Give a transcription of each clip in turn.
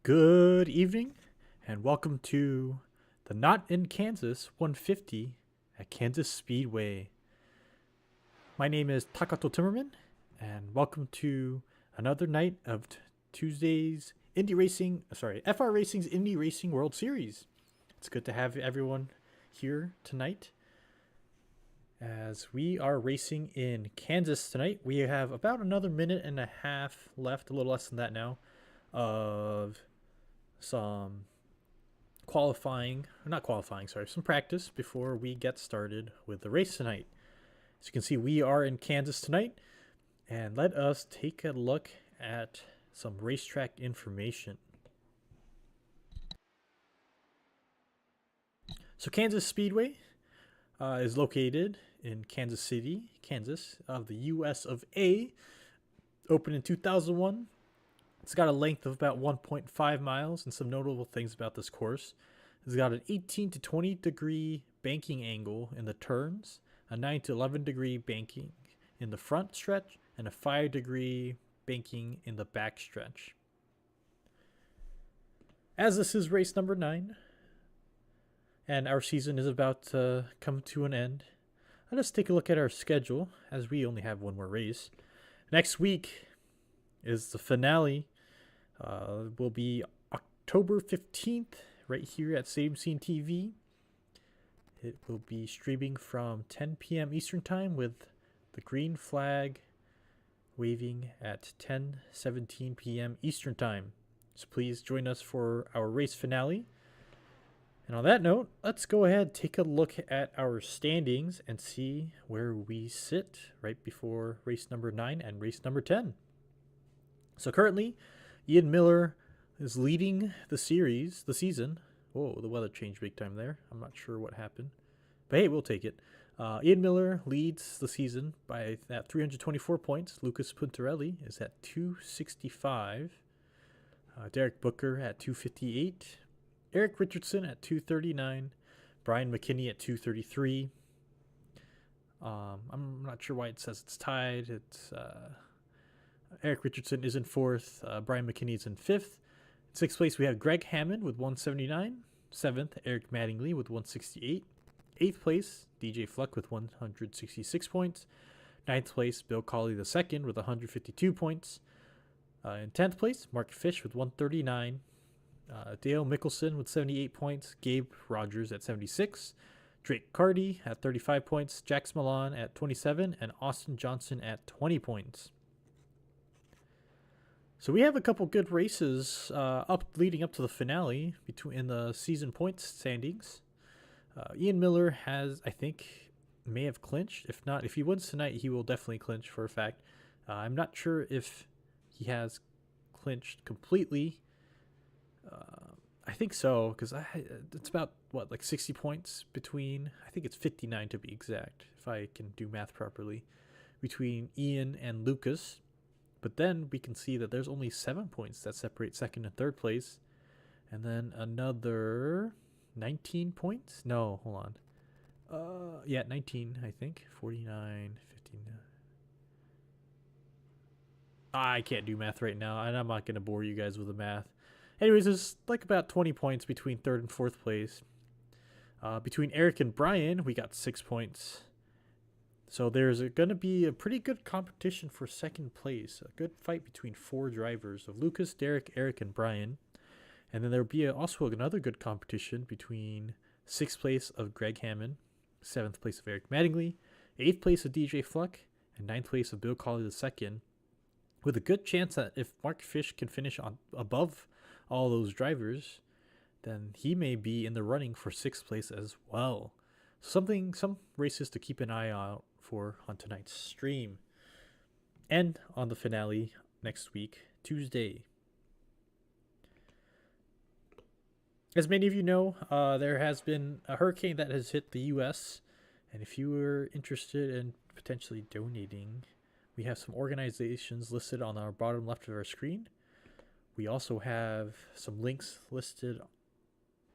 Good evening, and welcome to the Not in Kansas 150 at Kansas Speedway. My name is Takato Timmerman, and welcome to another night of Tuesday's FR Racing's Indy Racing World Series. It's good to have everyone here tonight. As we are racing in Kansas tonight, we have about another minute and a half left, a little less than that now, of some some practice before we get started with the race tonight. As you can see, we are in Kansas tonight, and let us take a look at some racetrack information. So Kansas Speedway is located in Kansas City, Kansas, of the US of A. Opened in 2001. It's got a length of about 1.5 miles, and some notable things about this course. It's got an 18 to 20 degree banking angle in the turns, a 9 to 11 degree banking in the front stretch, and a 5 degree banking in the back stretch. As this is race number 9, and our season is about to come to an end, let us take a look at our schedule, as we only have one more race. Next week is the finale. Will be October 15th, right here at Same Scene TV. It will be streaming from 10 p.m. Eastern Time with the green flag waving at 10:17 p.m. Eastern Time. So please join us for our race finale. And on that note, let's go ahead and take a look at our standings and see where we sit right before race number 9 and race number 10. So currently, Ian Miller is leading the season. Whoa, the weather changed big time there. I'm not sure what happened. But hey, we'll take it. Ian Miller leads the season by at 324 points. Lucas Puntarelli is at 265. Derek Booker at 258. Erik Richardson at 239. Brian McKinney at 233. I'm not sure why it says it's tied. It's Erik Richardson is in 4th. Brian McKinney is in 5th. In 6th place, we have Greg Hammond with 179. 7th, Eric Mattingly with 168. 8th place, DJ Fluck with 166 points. 9th place, Bill Cawley II with 152 points. In 10th place, Mark Fish with 139. Dale Mickelson with 78 points. Gabe Rogers at 76. Drake Carty at 35 points. Jax Milan at 27. And Austin Johnson at 20 points. So we have a couple good races leading up to the finale in the season points standings. Ian Miller may have clinched. If not, if he wins tonight, he will definitely clinch for a fact. I'm not sure if he has clinched completely. I think so, because it's about, 60 points between, I think it's 59 to be exact, if I can do math properly, between Ian and Lucas. But then we can see that there's only 7 points that separate 2nd and 3rd place. And then another 19 points? No, hold on. 19, I think. 49, 59. I can't do math right now, and I'm not going to bore you guys with the math. Anyways, there's about 20 points between 3rd and 4th place. Between Eric and Brian, we got 6 points. So there's going to be a pretty good competition for 2nd place. A good fight between 4 drivers of Lucas, Derek, Eric, and Brian. And then there will be also another good competition between 6th place of Greg Hammond, 7th place of Eric Mattingly, 8th place of DJ Fluck, and 9th place of Bill Cawley II. With a good chance that if Mark Fish can finish above all those drivers, then he may be in the running for 6th place as well. Some races to keep an eye out for on tonight's stream. And on the finale next week, Tuesday. As many of you know, there has been a hurricane that has hit the U.S. And if you were interested in potentially donating, we have some organizations listed on our bottom left of our screen. We also have some links listed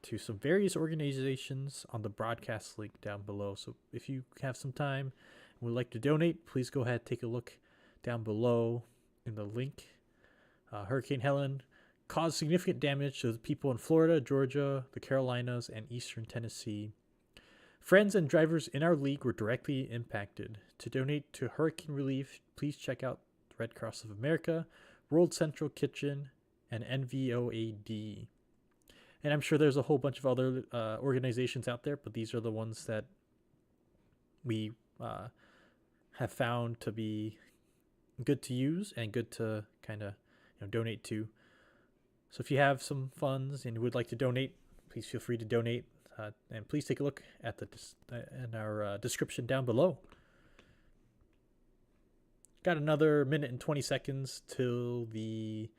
to some various organizations on the broadcast link down below. So if you have some time and would like to donate, please go ahead, take a look down below in the link. Hurricane Helen caused significant damage to the people in Florida, Georgia, the Carolinas, and eastern Tennessee. Friends and drivers in our league were directly impacted. To donate to hurricane relief, please check out the Red Cross of America, World Central Kitchen, and NVOAD. And I'm sure there's a whole bunch of other organizations out there, but these are the ones that we have found to be good to use and good to kind of donate to. So if you have some funds and would like to donate, please feel free to donate. And please take a look at in our description down below. Got another minute and 20 seconds till the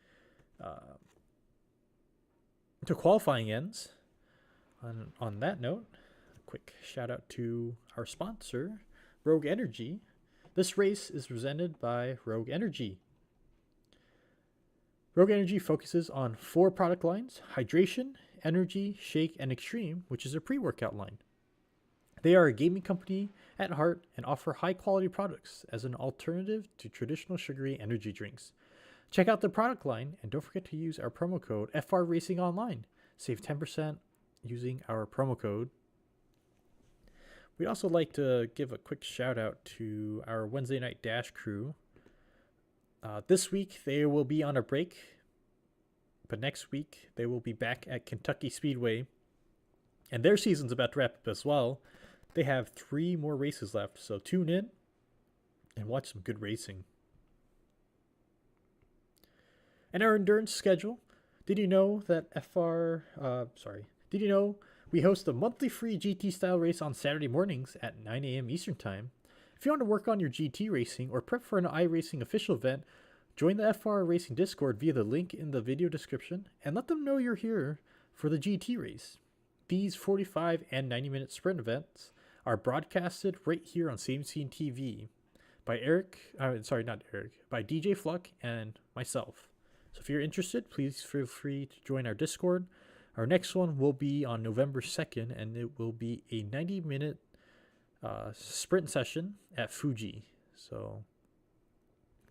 till qualifying ends. On that note, a quick shout out to our sponsor, Rogue Energy. This race is presented by Rogue Energy. Rogue Energy focuses on 4 product lines: hydration, energy, shake, and extreme, which is a pre-workout line. They are a gaming company at heart and offer high-quality products as an alternative to traditional sugary energy drinks. Check out the product line and don't forget to use our promo code FRRacingOnline. Save 10% using our promo code. We'd also like to give a quick shout out to our Wednesday Night Dash crew. This week they will be on a break, but next week they will be back at Kentucky Speedway, and their season's about to wrap up as well. They have 3 more races left, so tune in and watch some good racing. And our endurance schedule. Did you know we host a monthly free GT style race on Saturday mornings at 9 a.m. Eastern Time? If you want to work on your GT racing or prep for an iRacing official event, join the FR Racing Discord via the link in the video description and let them know you're here for the GT race. These 45 and 90-minute sprint events are broadcasted right here on Same Scene TV by by DJ Fluck and myself. So if you're interested, please feel free to join our Discord. Our next one will be on November 2nd, and it will be a 90-minute sprint session at Fuji. So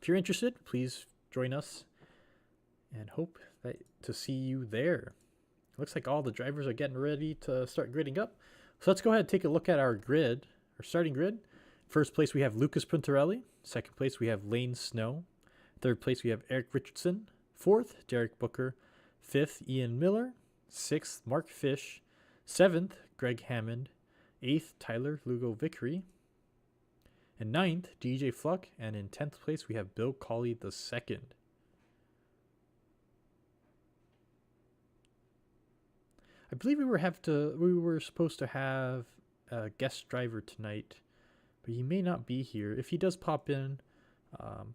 if you're interested, please join us and hope to see you there. Looks like all the drivers are getting ready to start gridding up. So let's go ahead and take a look at our grid, our starting grid. First place, we have Lucas Puntarelli. Second place, we have Lane Snow. Third place, we have Erik Richardson. Fourth, Derek Booker. Fifth, Ian Miller. Sixth, Mark Fish. Seventh, Greg Hammond. Eighth, Tyler Lugo Vickery. And ninth, DJ Fluck. And in 10th place, we have Bill Cawley II. I believe we were supposed to have a guest driver tonight, but he may not be here. If he does pop in,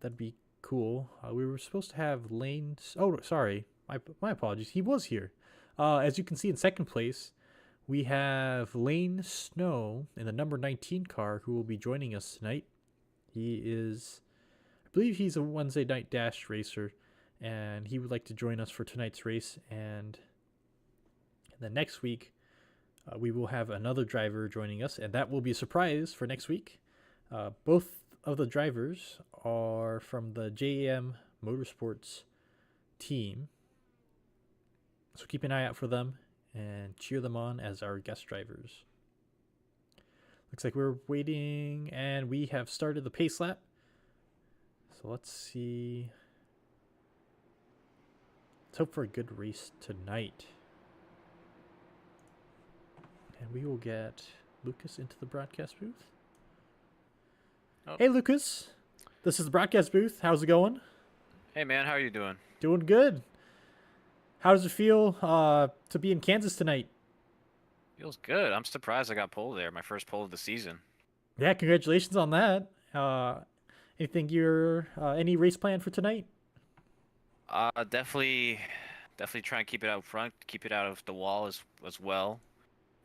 that'd be cool. We were supposed to have Lane. Oh, sorry. My apologies. He was here. As you can see in second place, we have Lane Snow in the number 19 car who will be joining us tonight. I believe he's a Wednesday Night Dash racer, and he would like to join us for tonight's race. And then next week, we will have another driver joining us, and that will be a surprise for next week. Both of the drivers are from the JM Motorsports team, so keep an eye out for them and cheer them on as our guest drivers. Looks like we're waiting, and we have started the pace lap. So let's see. Let's hope for a good race tonight. And we will get Lucas into the broadcast booth. Oh. Hey, Lucas. This is the broadcast booth. How's it going? Hey, man. How are you doing? Doing good. How does it feel to be in Kansas tonight? Feels good. I'm surprised I got pole there. My first pole of the season. Yeah, congratulations on that. Any race plan for tonight? Definitely try and keep it out front, keep it out of the wall as well.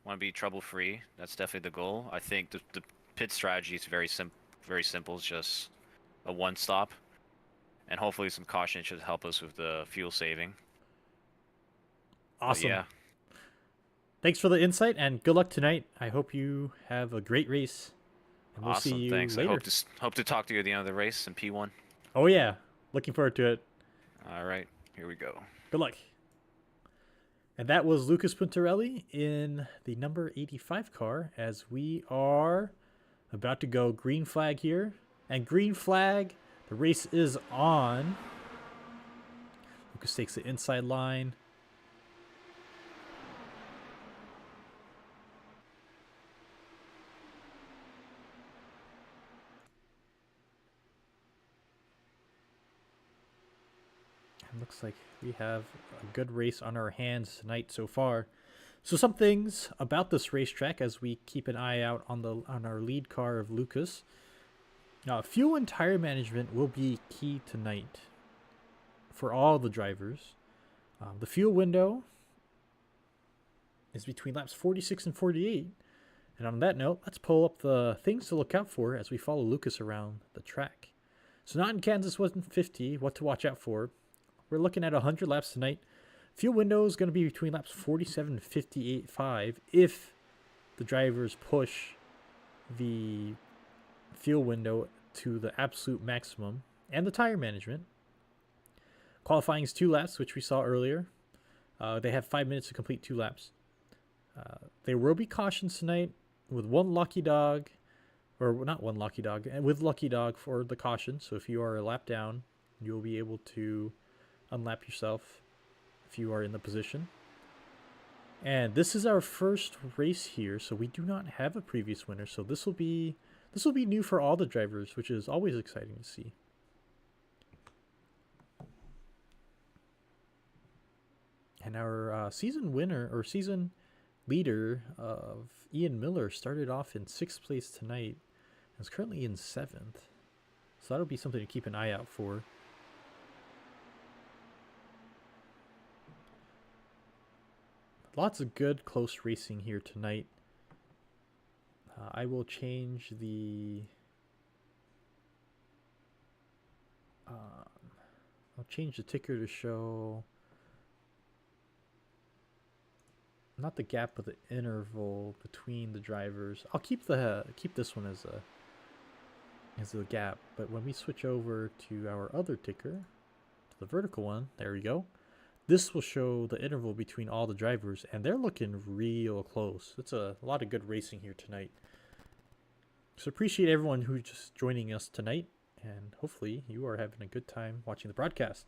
Want to be trouble free. That's definitely the goal. I think the pit strategy is very simple. It's just a one stop, and hopefully some caution should help us with the fuel saving. Awesome. But yeah. Thanks for the insight and good luck tonight. I hope you have a great race. And we'll Awesome. See you Thanks. later. I hope to talk to you at the end of the race in P1. Oh yeah. Looking forward to it. All right. Here we go. Good luck. And that was Lucas Puntarelli in the number 85 car as we are about to go green flag here. And green flag, the race is on. Lucas takes the inside line. And looks like we have a good race on our hands tonight so far. So some things about this racetrack as we keep an eye out on our lead car of Lucas. Fuel and tire management will be key tonight for all the drivers. The fuel window is between laps 46 and 48. And on that note, let's pull up the things to look out for as we follow Lucas around the track. So not in Kansas 150, what to watch out for. We're looking at 100 laps tonight. Fuel window is going to be between laps 47 and 58.5 if the drivers push the fuel window to the absolute maximum. And the tire management. Qualifying is 2 laps, which we saw earlier. They have 5 minutes to complete 2 laps. There will be cautions tonight with one lucky dog, or not one lucky dog, with lucky dog for the caution. So if you are a lap down, you'll be able to unlap yourself if you are in the position. And this is our first race here, so we do not have a previous winner. So this will be new for all the drivers, which is always exciting to see. And our season winner or season leader of Ian Miller started off in 6th place tonight and is currently in 7th. So that'll be something to keep an eye out for. Lots of good close racing here tonight. I will change the I'll change the ticker to show not the gap but the interval between the drivers. I'll keep this one as a gap, but when we switch over to our other ticker, to the vertical one, there we go. This will show the interval between all the drivers, and they're looking real close. It's a lot of good racing here tonight. So appreciate everyone who's just joining us tonight, and hopefully you are having a good time watching the broadcast.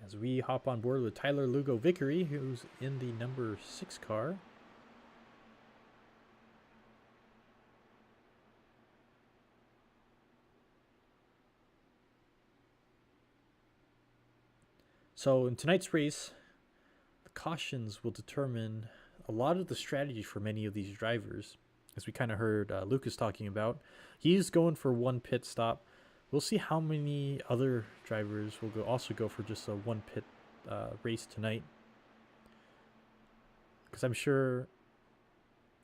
As we hop on board with Tyler Lugo Vickery, who's in the number 6 car. So in tonight's race, the cautions will determine a lot of the strategy for many of these drivers. As we kind of heard Lucas talking about, he's going for one pit stop. We'll see how many other drivers will also go for just a one pit race tonight. Because I'm sure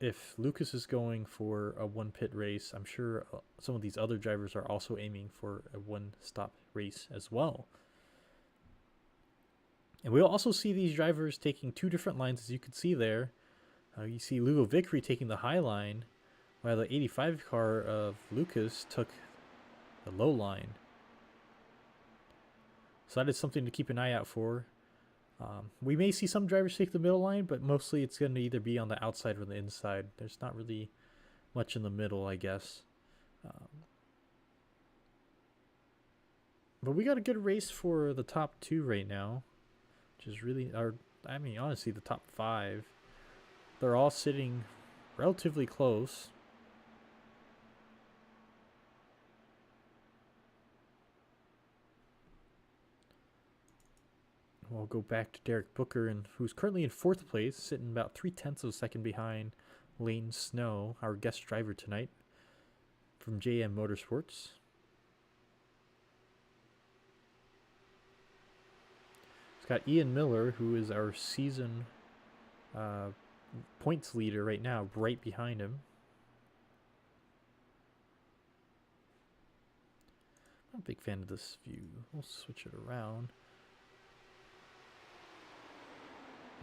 if Lucas is going for a one pit race, I'm sure some of these other drivers are also aiming for a one stop race as well. And we'll also see these drivers taking 2 different lines, as you can see there. You see Lugo Vickery taking the high line, while the 85 car of Lucas took the low line. So that is something to keep an eye out for. We may see some drivers take the middle line, but mostly it's going to either be on the outside or the inside. There's not really much in the middle, I guess. But we got a good race for the top 2 right now. Which is really, honestly, the top 5. They're all sitting relatively close. We'll go back to Derek Booker, who's currently in 4th place, sitting about 0.3 of a second behind Lane Snow, our guest driver tonight from JM Motorsports. Got Ian Miller, who is our season points leader right now, right behind him. I'm a big fan of this view. We'll switch it around.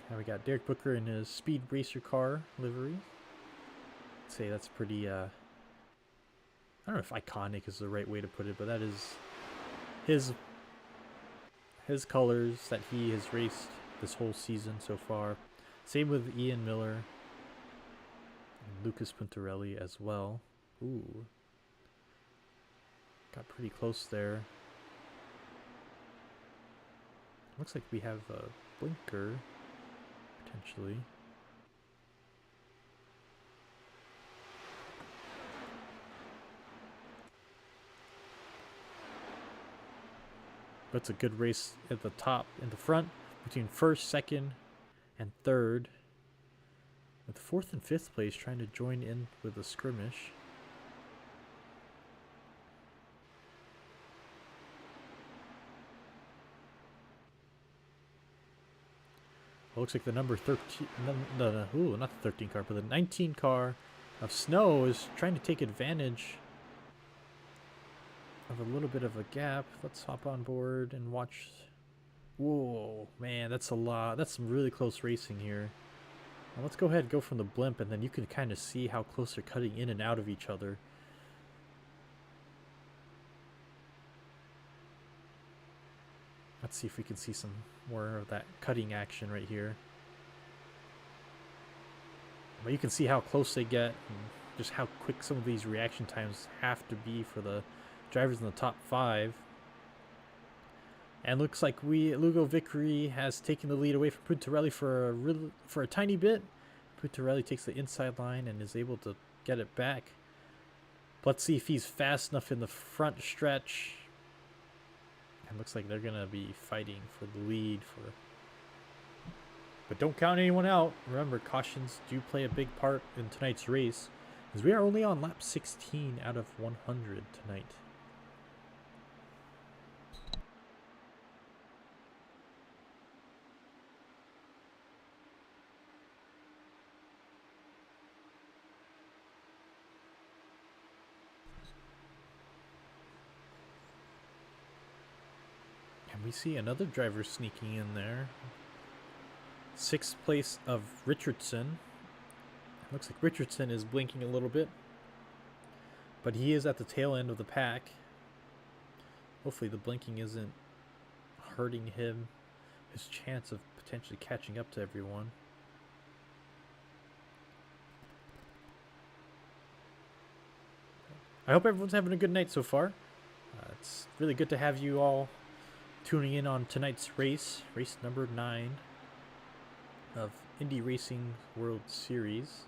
Now we got Derek Booker in his Speed Racer car livery. I'd say that's pretty, I don't know if iconic is the right way to put it, but that is his his colors that he has raced this whole season so far. Same with Ian Miller and Lucas Puntarelli as well. Ooh. Got pretty close there. Looks like we have a blinker, potentially. But it's a good race at the top, in the front, between first, second, and third. With fourth and fifth place trying to join in with the skirmish. It looks like the number 13, ooh, not the 13 car, but the 19 car of Snow is trying to take advantage of a little bit of a gap. Let's hop on board and watch. Whoa, man, that's a lot. That's some really close racing here. Now let's go ahead and go from the blimp, and then you can kind of see how close they're cutting in and out of each other. Let's see if we can see some more of that cutting action right here. But you can see how close they get and just how quick some of these reaction times have to be for the drivers in the top 5. And looks like Lugo Vickery has taken the lead away from Puntarelli for a tiny bit. Puntarelli takes the inside line and is able to get it back. Let's see if he's fast enough in the front stretch. And looks like they're going to be fighting for the lead. But don't count anyone out. Remember, cautions do play a big part in tonight's race, as we are only on lap 16 out of 100 tonight. And we see another driver sneaking in there. 6th place of Richardson. It looks like Richardson is blinking a little bit, but he is at the tail end of the pack. Hopefully the blinking isn't hurting him, his chance of potentially catching up to everyone. I hope everyone's having a good night so far. It's really good to have you all tuning in on tonight's race number 9 of Indy Racing World Series.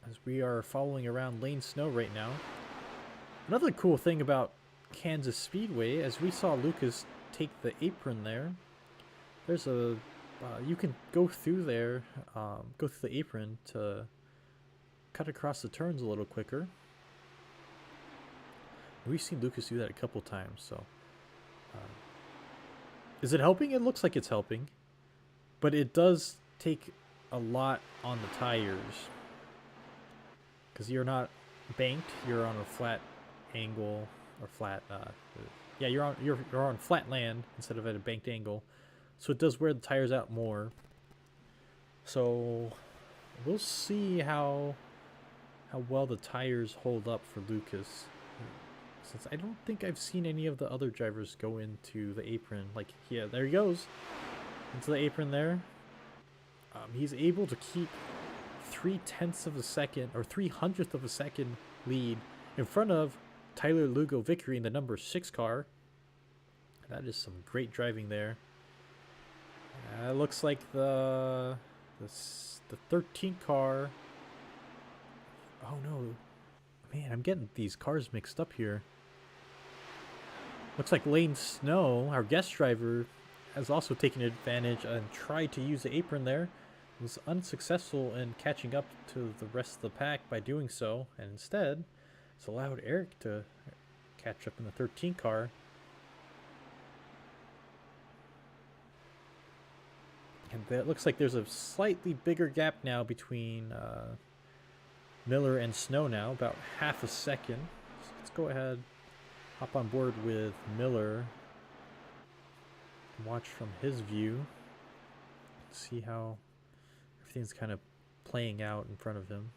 As we are following around Lane Snow right now. Another cool thing about Kansas Speedway, as we saw Lucas take the apron there, there's a you can go through there, go through the apron to cut across the turns a little quicker. We've seen Lucas do that a couple times, so is it helping? It looks like it's helping, but it does take a lot on the tires because you're not banked, you're on a flat angle or flat yeah, you're on flat land instead of at a banked angle, so it does wear the tires out more. So we'll see how well the tires hold up for Lucas, since I don't think I've seen any of the other drivers go into the apron. Like, yeah, there he goes into the apron there. He's able to keep 0.3 of a second or 0.03 of a second lead in front of Tyler Lugo Vickery in the number 6 car. That is some great driving there. It looks like the 13 car. Oh no, man, I'm getting these cars mixed up here. Looks like Lane Snow, our guest driver, has also taken advantage and tried to use the apron there. Was unsuccessful in catching up to the rest of the pack by doing so, and instead it's allowed Erik to catch up in the 13 car. And it looks like there's a slightly bigger gap now between Miller and Snow now, about half a second. So let's go ahead, hop on board with Miller, watch from his view, see how everything's kind of playing out in front of him.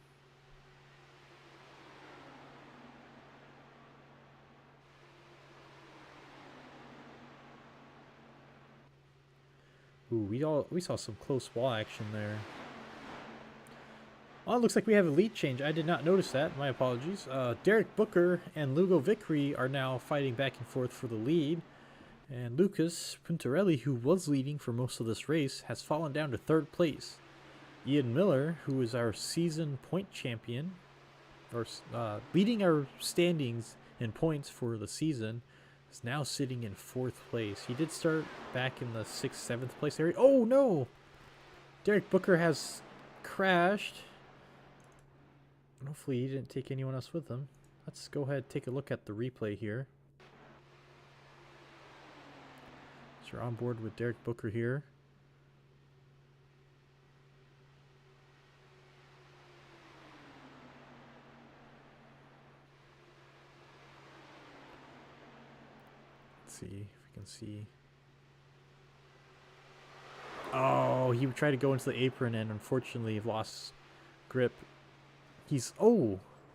Ooh, we saw some close wall action there. Oh, it looks like we have a lead change. I did not notice that. My apologies. Derek Booker and Lugo Vickery are now fighting back and forth for the lead. And Lucas Puntarelli, who was leading for most of this race, has fallen down to third place. Ian Miller, who is our season point champion, or leading our standings in points for the season, is now sitting in fourth place. He did start back in the 6th, 7th place area. Oh no! Derek Booker has crashed. And hopefully he didn't take anyone else with him. Let's go ahead and take a look at the replay here. So we're on board with Derek Booker here. Let's see if we can see. Oh, he tried to go into the apron and unfortunately lost grip.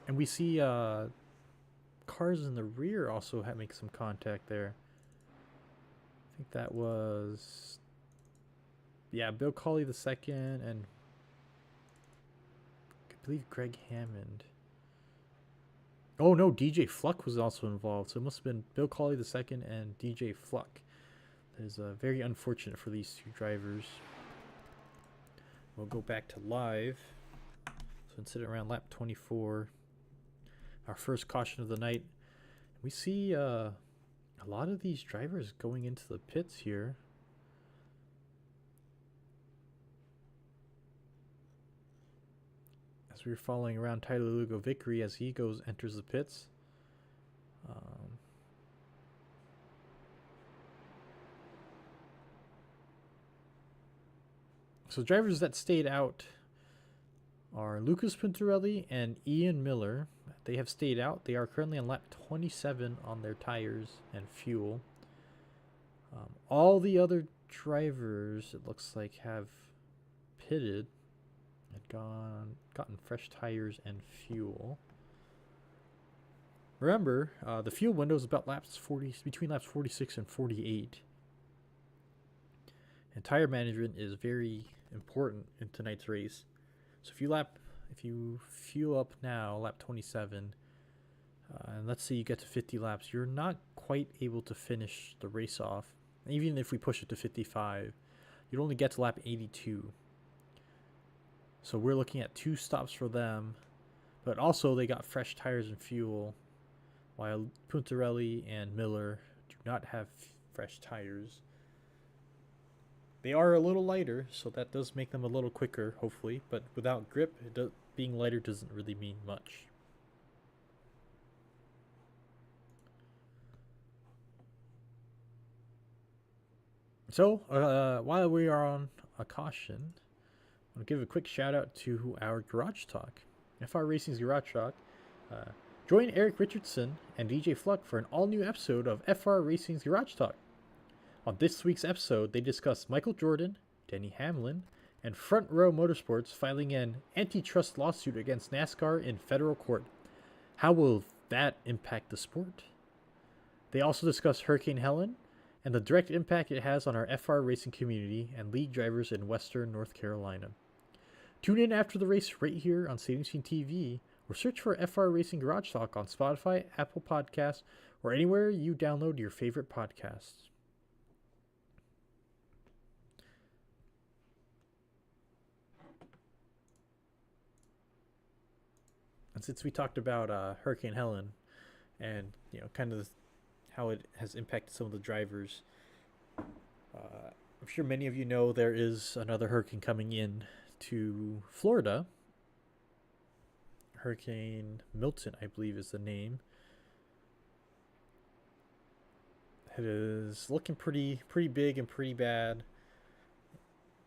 And we see cars in the rear also make some contact there. I think that was, yeah, Bill Colley the second and I believe Greg Hammond. Oh no, DJ Fluck was also involved, so it must have been Bill Colley the second and DJ Fluck. That is very unfortunate for these two drivers. We'll go back to live. So instead of around lap 24, our first caution of the night, we see a lot of these drivers going into the pits here. As we're following around Tyler Lugo Vickery as he enters the pits. So drivers that stayed out are Lucas Puntarelli and Ian Miller. They have stayed out. They are currently on lap 27 on their tires and fuel. All the other drivers, it looks like, have pitted and gotten fresh tires and fuel. Remember, the fuel window is about between laps 46 and 48. And tire management is very important in tonight's race. So if you fuel up now, lap 27, and let's say you get to 50 laps, you're not quite able to finish the race off. Even if we push it to 55, you'd only get to lap 82. So we're looking at 2 stops for them, but also they got fresh tires and fuel, while Puntarelli and Miller do not have fresh tires. They are a little lighter, so that does make them a little quicker, hopefully. But without grip, being lighter doesn't really mean much. So, while we are on a caution, I want to give a quick shout out to our Garage Talk. FR Racing's Garage Talk. Join Erik Richardson and DJ Fluck for an all-new episode of FR Racing's Garage Talk. On this week's episode, they discuss Michael Jordan, Denny Hamlin, and Front Row Motorsports filing an antitrust lawsuit against NASCAR in federal court. How will that impact the sport? They also discuss Hurricane Helen and the direct impact it has on our FR racing community and league drivers in Western North Carolina. Tune in after the race right here on Stadium Scene TV, or search for FR Racing Garage Talk on Spotify, Apple Podcasts, or anywhere you download your favorite podcasts. And since we talked about Hurricane Helen and kind of how it has impacted some of the drivers, I'm sure many of you know there is another hurricane coming in to Florida. Hurricane Milton, I believe, is the name. It is looking pretty big and pretty bad.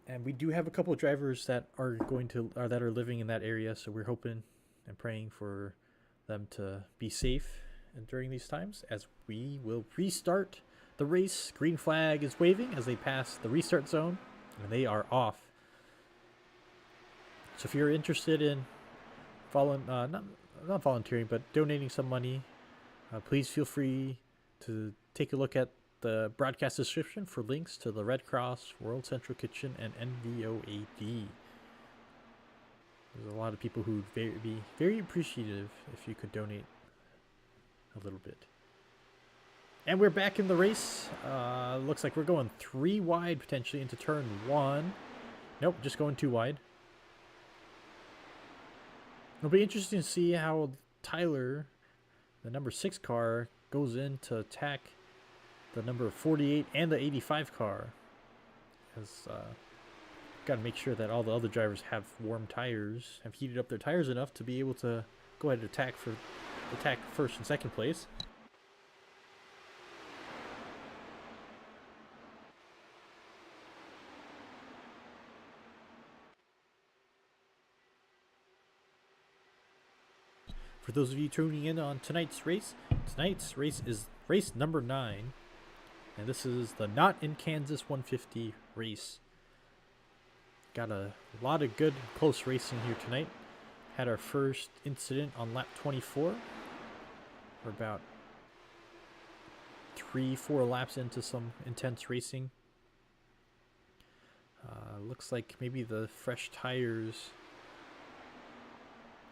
And we do have a couple of drivers that are living in that area, so we're hoping and praying for them to be safe during these times as we will restart the race. Green flag is waving as they pass the restart zone, and they are off. So if you're interested in not volunteering, but donating some money, please feel free to take a look at the broadcast description for links to the Red Cross, World Central Kitchen, and NVOAD. There's a lot of people who would be very appreciative if you could donate a little bit. And we're back in the race. Looks like we're going 3 wide potentially into turn 1. Nope, just going 2 wide. It'll be interesting to see how Tyler, the number 6 car, goes in to attack the number 48 and the 85 car. Because got to make sure that all the other drivers have warm tires, have heated up their tires enough to be able to go ahead and attack first and second place. For those of you tuning in on tonight's race is race number 9, and this is the Not in Kansas 150 race. Got a lot of good close racing here tonight. Had our first incident on lap 24. We're about 3-4 laps into some intense racing. Looks like maybe the fresh tires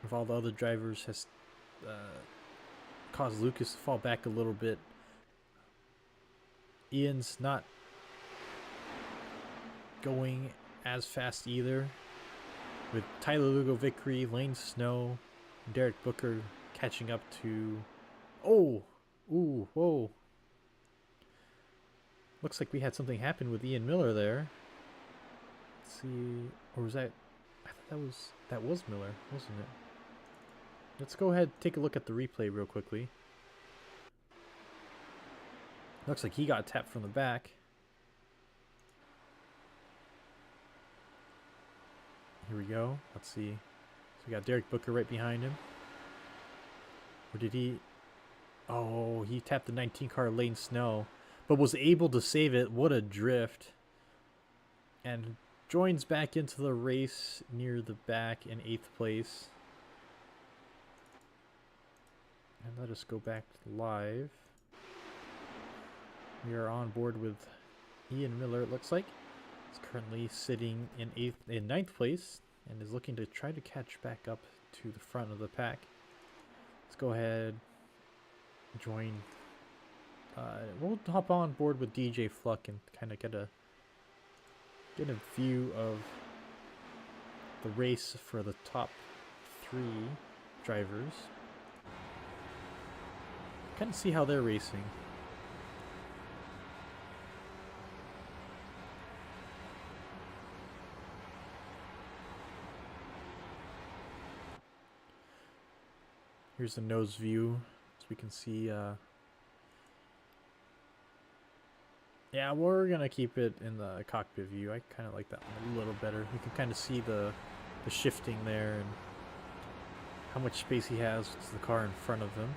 of all the other drivers has caused Lucas to fall back a little bit. Ian's not going as fast either, with Tyler Lugo Vickery, Lane Snow, and Derek Booker catching up to... whoa. Looks like we had something happen with Ian Miller there. Let's see, or was that... I thought that was Miller, wasn't it? Let's go ahead and take a look at the replay real quickly. Looks like he got tapped from the back. Here we go. Let's see. So we got Derek Booker right behind him. Or did he... Oh, he tapped the 19 car Lane Snow, but was able to save it. What a drift. And joins back into the race near the back in 8th place. And let us go back live. We are on board with Ian Miller, it looks like. He's currently sitting in 9th place and is looking to try to catch back up to the front of the pack. Let's go ahead, join. We'll hop on board with DJ Fluck and kind of get a view of the race for the top 3 drivers. Kind of see how they're racing. Here's the nose view, so we can see. Yeah, we're gonna keep it in the cockpit view. I kind of like that one a little better. You can kind of see the shifting there and how much space he has to the car in front of him.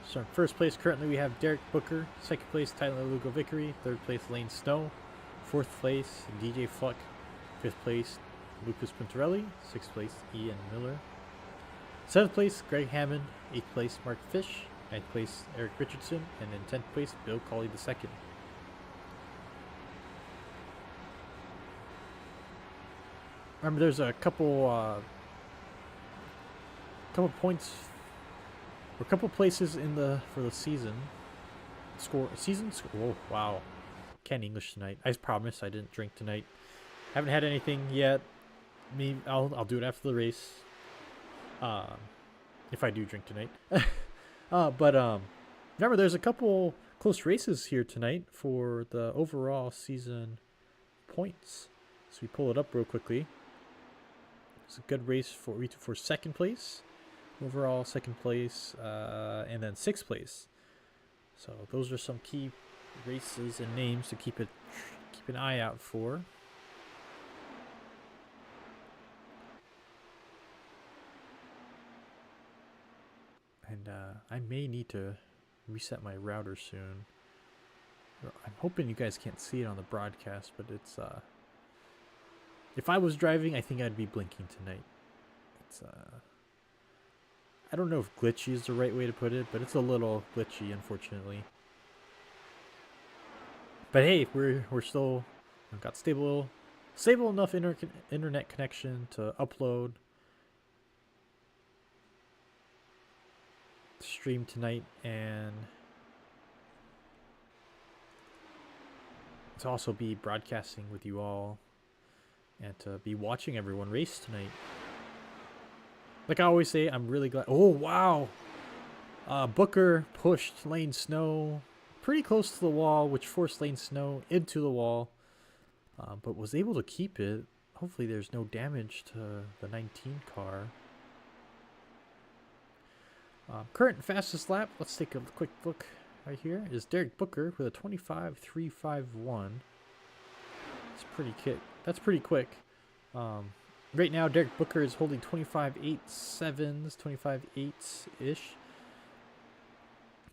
So in first place currently we have Derek Booker, second place Tyler Lugo Vickery, third place Lane Snow, fourth place DJ Fluck, fifth place Lucas Pintorelli, sixth place Ian Miller, seventh place Greg Hammond, eighth place Mark Fish, ninth place Erik Richardson, and in 10th place Bill Cawley II. Remember, there's a couple points or a couple places in for the season. Oh wow, can't English tonight. I promise I didn't drink tonight. Haven't had anything yet. Maybe I'll do it after the race. If I do drink tonight. But remember, there's a couple close races here tonight for the overall season points. So we pull it up real quickly. It's a good race for second place, overall second place, and then sixth place. So those are some key races and names to keep an eye out for. And I may need to reset my router soon. I'm hoping you guys can't see it on the broadcast, but it's if I was driving, I think I'd be blinking tonight. It's I don't know if glitchy is the right way to put it, but it's a little glitchy, unfortunately. But hey, we're still got stable enough internet connection to upload, stream tonight, and to also be broadcasting with you all, and to be watching everyone race tonight. Like I always say, I'm really glad. Oh wow, Booker pushed Lane Snow pretty close to the wall, which forced Lane Snow into the wall, but was able to keep it. Hopefully there's no damage to the 19 car. Current fastest lap, let's take a quick look right here, is Derek Booker with a 25.351. That's pretty quick. Right now, Derek Booker is holding 25.87s, 25.8s-ish.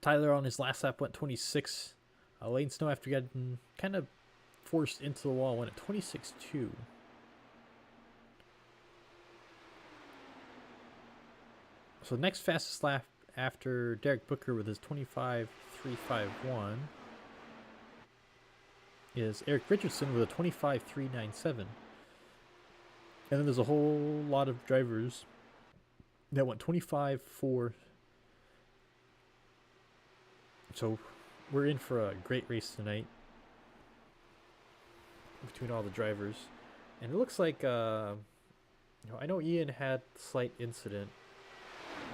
Tyler on his last lap went 26. Lane Snow, after getting kind of forced into the wall, went at 26.2. So the next fastest lap after Derek Booker with his 25.351 is Erik Richardson with a 25.397. And then there's a whole lot of drivers that went 25.4. So we're in for a great race tonight between all the drivers. And it looks like, I know Ian had a slight incident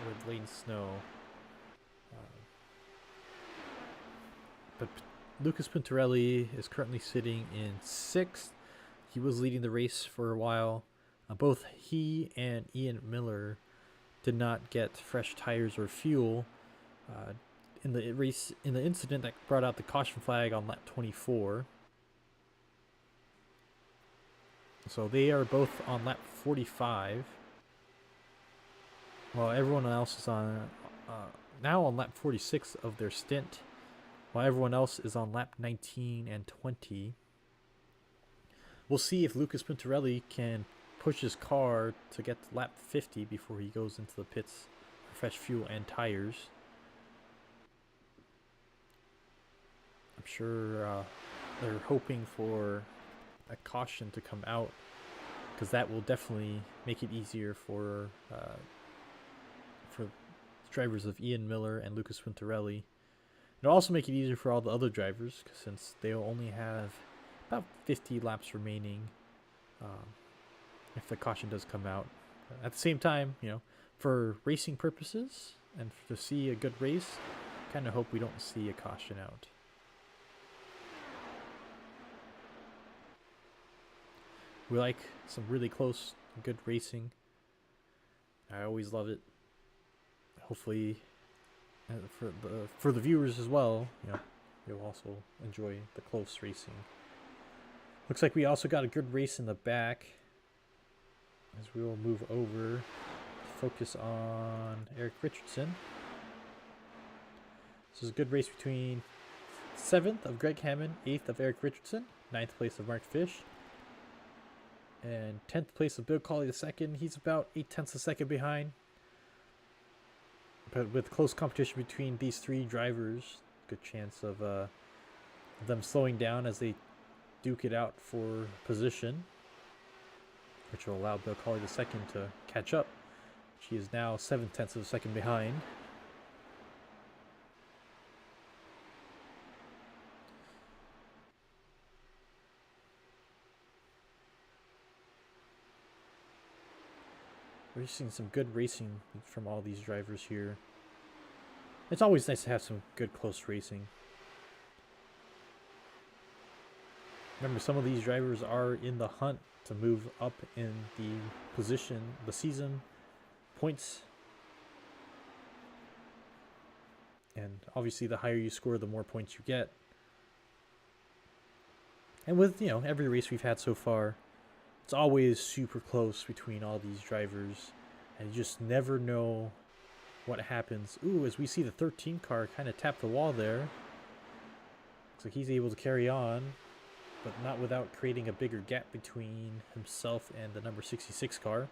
with Lane Snow. But Lucas Pintorelli is currently sitting in 6th. He was leading the race for a while. Both he and Ian Miller did not get fresh tires or fuel in the race, in the incident that brought out the caution flag on lap 24. So they are both on lap 45. While everyone else is on now on lap 46 of their stint, while everyone else is on lap 19 and 20. We'll see if Lucas Pintorelli can push his car to get to lap 50 before he goes into the pits for fresh fuel and tires. I'm sure they're hoping for a caution to come out, because that will definitely make it easier for drivers of Ian Miller and Lucas Pintorelli. It'll also make it easier for all the other drivers, since they'll only have about 50 laps remaining if the caution does come out. At the same time, for racing purposes and to see a good race, kind of hope we don't see a caution out. We like some really close, good racing. I always love it. Hopefully, for the viewers as well, you'll also enjoy the close racing. Looks like we also got a good race in the back, as we will move over to focus on Erik Richardson. This is a good race between 7th of Greg Hammond, 8th of Erik Richardson, 9th place of Mark Fish, and 10th place of Bill Cawley II. He's about 8/10 of a second behind. But with close competition between these three drivers, good chance of them slowing down as they duke it out for position, which will allow Bill Cawley II to catch up. She is now 7/10 of a second behind. We're seeing some good racing from all these drivers here. It's always nice to have some good close racing. Remember, some of these drivers are in the hunt to move up in the position, the season points. And obviously the higher you score, the more points you get. And with, every race we've had so far, it's always super close between all these drivers, and you just never know what happens. Ooh, as we see the 13 car kind of tap the wall there. Looks like he's able to carry on, but not without creating a bigger gap between himself and the number 66 car.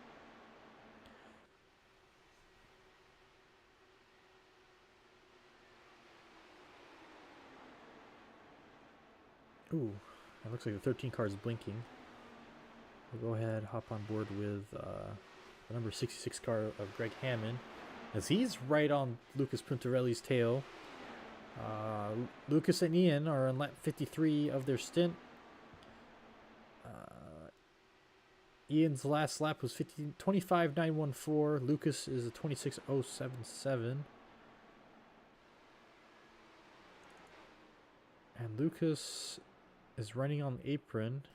Ooh, it looks like the 13 car is blinking. We'll go ahead, hop on board with the number 66 car of Greg Hammond, as he's right on Lucas Puntarelli's tail. Lucas and Ian are on lap 53 of their stint. Ian's last lap was 25.914. Lucas is a 26.077. And Lucas is running on the apron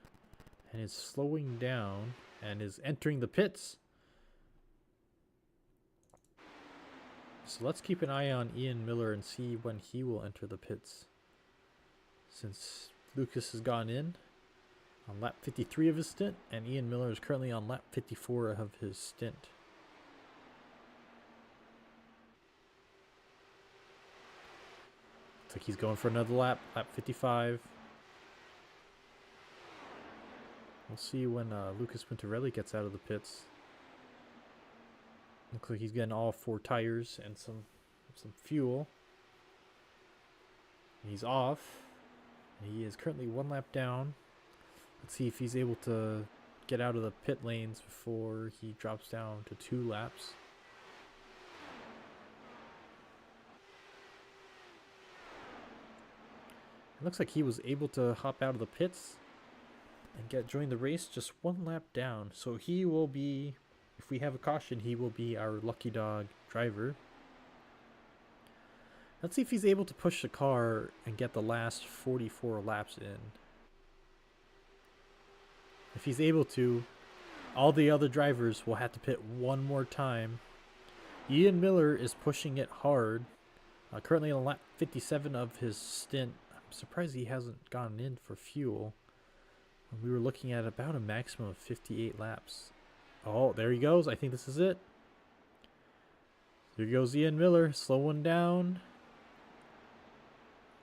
and is slowing down and is entering the pits. So let's keep an eye on Ian Miller and see when he will enter the pits, since Lucas has gone in on lap 53 of his stint, and Ian Miller is currently on lap 54 of his stint. Looks like he's going for another lap, lap 55. We'll see when Lucas Puntarelli gets out of the pits. Looks like he's getting all 4 tires and some fuel. He's off. He is currently 1 lap down. Let's see if he's able to get out of the pit lanes before he drops down to 2 laps. It looks like he was able to hop out of the pits and join the race just 1 lap down. So he will be, if we have a caution, he will be our lucky dog driver. Let's see if he's able to push the car and get the last 44 laps in. If he's able to, all the other drivers will have to pit 1 more time. Ian Miller is pushing it hard. Currently on lap 57 of his stint. I'm surprised he hasn't gone in for fuel. We were looking at about a maximum of 58 laps. Oh, there he goes. I think this is it. Here goes Ian Miller, slowing down.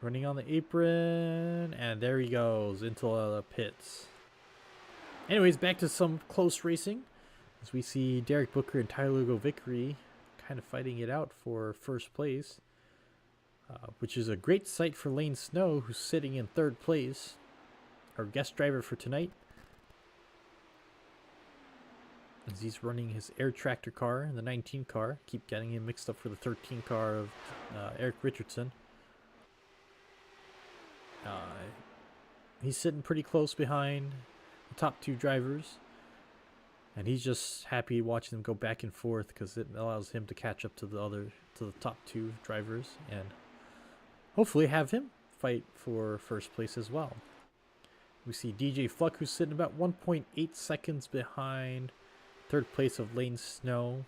Running on the apron. And there he goes into the pits. Anyways, back to some close racing, as we see Derek Booker and Tyler Vickery kind of fighting it out for first place, which is a great sight for Lane Snow, who's sitting in 3rd place, our guest driver for tonight, as he's running his air tractor car, the 19 car. Keep getting him mixed up for the 13 car of Erik Richardson. He's sitting pretty close behind the top 2 drivers, and he's just happy watching them go back and forth, because it allows him to catch up to the top 2 drivers and hopefully have him fight for first place as well. We see DJ Fluck, who's sitting about 1.8 seconds behind 3rd place of Lane Snow.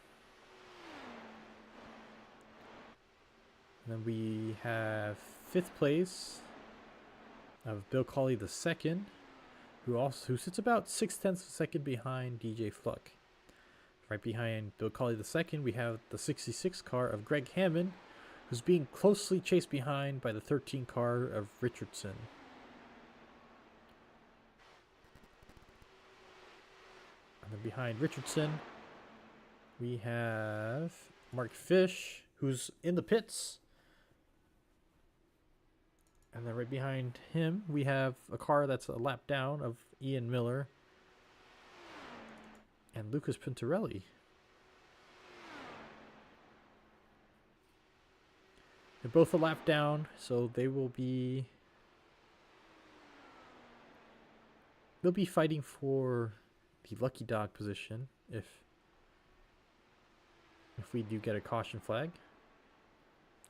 And then we have 5th place of Bill Cawley II, who sits about 0.6 of a second behind DJ Fluck. Right behind Bill Cawley II, we have the 66 car of Greg Hammond, who's being closely chased behind by the 13 car of Richardson. And then behind Richardson, we have Mark Fish, who's in the pits. And then right behind him, we have a car that's a lap down of Ian Miller and Lucas Puntarelli. They're both a lap down, so they'll be fighting for the lucky dog position if we do get a caution flag.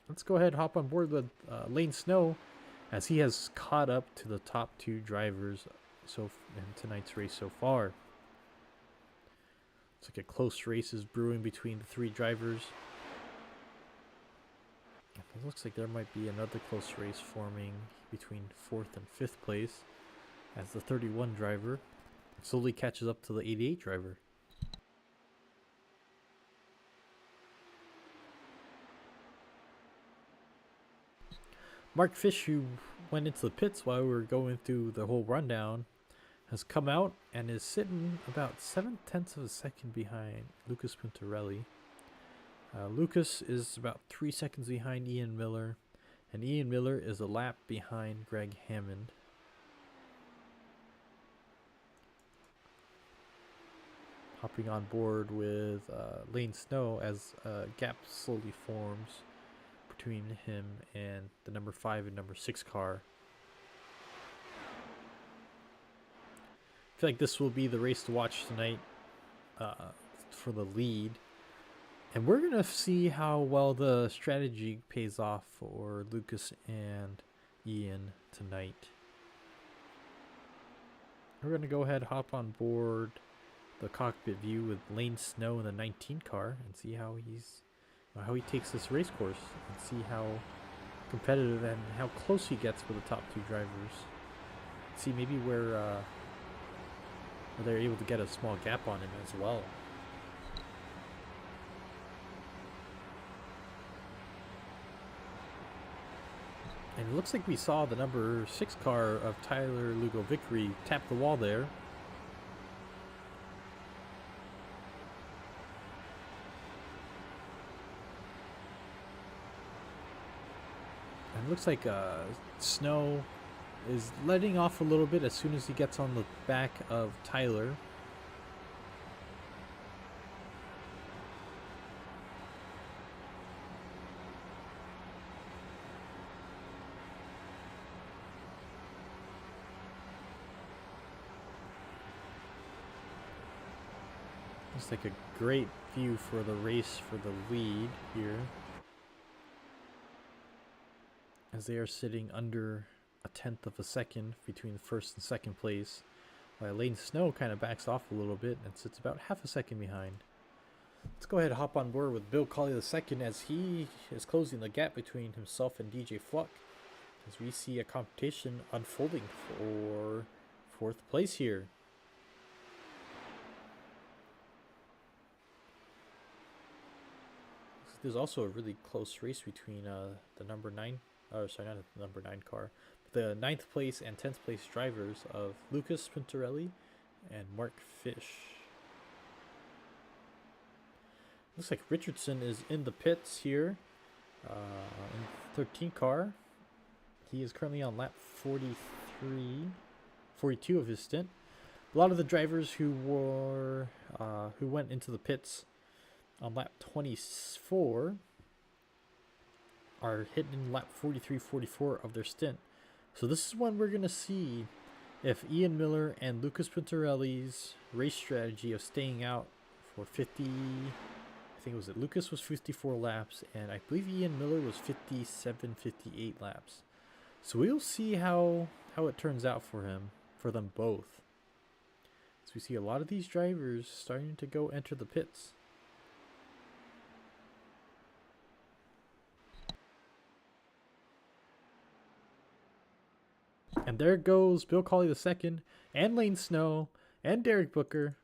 Let's go ahead and hop on board with Lane Snow, as he has caught up to the top 2 drivers in tonight's race so far. It's like a close race is brewing between the 3 drivers. It looks like there might be another close race forming between 4th and 5th place, as the 31 driver slowly catches up to the 88 driver. Mark Fish, who went into the pits while we were going through the whole rundown, has come out and is sitting about 0.7 of a second behind Lucas Puntarelli. Lucas is about 3 seconds behind Ian Miller, and Ian Miller is a lap behind Greg Hammond. hopping on board with Lane Snow as a gap slowly forms between him and the number 5 and number 6 car. I feel like this will be the race to watch tonight for the lead. And we're going to see how well the strategy pays off for Lucas and Ian tonight. We're going to go ahead, hop on board the cockpit view with Lane Snow in the 19 car and see how he takes this race course and see how competitive and how close he gets with the top 2 drivers. See maybe where they're able to get a small gap on him as well. And it looks like we saw the number 6 car of Tyler Lugo Vickery tap the wall there. And it looks like Snow is letting off a little bit as soon as he gets on the back of Tyler. Looks like a great view for the race for the lead here, as they are sitting under a 1/10 of a second between first and second place, while Lane Snow kind of backs off a little bit and sits about half a second behind. Let's go ahead and hop on board with Bill Colley II as he is closing the gap between himself and DJ Fluck, as we see a competition unfolding for 4th place here. There's also a really close race between the number 9, sorry, not the number 9 car, but the 9th place and 10th place drivers of Lucas Pintorelli and Mark Fish. Looks like Richardson is in the pits here in the 13 car. He is currently on lap 42 of his stint. A lot of the drivers who went into the pits on lap 24 are hitting lap 43-44 of their stint. So this is when we're going to see if Ian Miller and Lucas Pintorelli's race strategy of staying out for 50, I think Lucas was 54 laps, and I believe Ian Miller was 57-58 laps. So we'll see how it turns out for them both. So we see a lot of these drivers starting to enter the pits. And there goes Bill Colley II and Lane Snow and Derek Booker.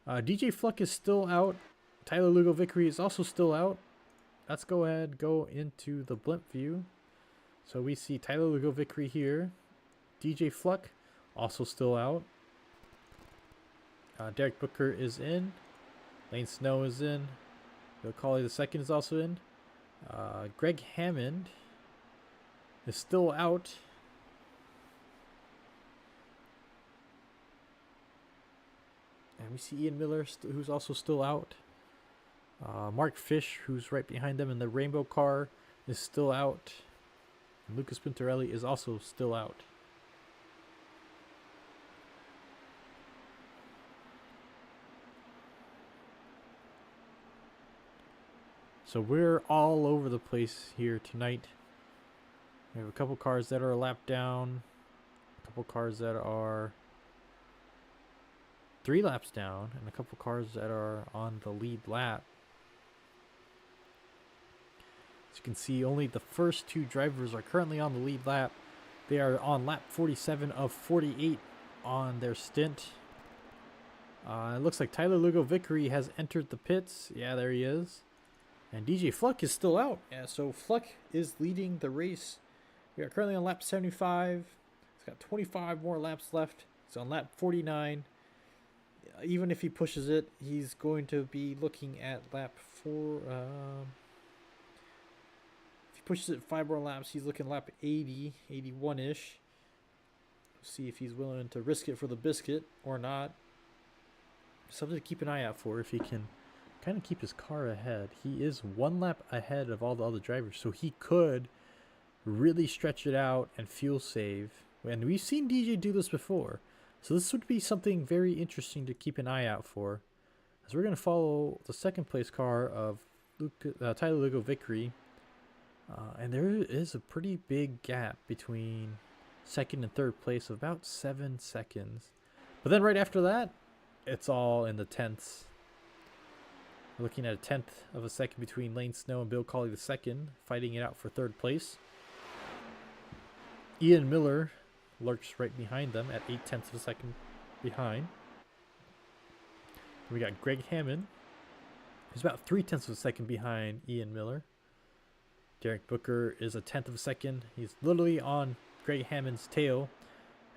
DJ Fluck is still out. Tyler Lugo Vickery is also still out. Let's go into the blimp view. So we see Tyler Lugo Vickery here. DJ Fluck also still out. Derek Booker is in. Lane Snow is in. Bill Colley II is also in. Greg Hammond is still out. And we see Ian Miller, who's also still out. Mark Fish, who's right behind them in the rainbow car, is still out. And Lucas Pintorelli is also still out. So we're all over the place here tonight. We have a couple cars that are a lap down. A couple cars that are 3 laps down, and a couple cars that are on the lead lap. As you can see, only the first 2 drivers are currently on the lead lap. They are on lap 47 of 48 on their stint. It looks like Tyler Lugo Vickery has entered the pits. Yeah, there he is. And DJ Fluck is still out. Yeah, so Fluck is leading the race. We are currently on lap 75. He's got 25 more laps left. He's on lap 49. Even if he pushes it, he's going to be looking at lap 4. If he pushes it 5 more laps, he's looking lap 80, 81-ish. See if he's willing to risk it for the biscuit or not. something to keep an eye out for if he can kind of keep his car ahead. He is 1 lap ahead of all the other drivers, so he could really stretch it out and fuel save. And we've seen DJ do this before, so this would be something very interesting to keep an eye out for. As we're going to follow the second place car of Tyler Lugo Vickery. And there is a pretty big gap between second and third place of about 7 seconds. But then right after that, it's all in the tenths. We're looking at a 1/10 of a second between Lane Snow and Bill Cawley II, fighting it out for third place. Ian Miller lurks right behind them at 0.8 of a second behind. We got Greg Hammond, who's about 0.3 of a second behind Ian Miller. Derek Booker is a 1/10 of a second. He's literally on Greg Hammond's tail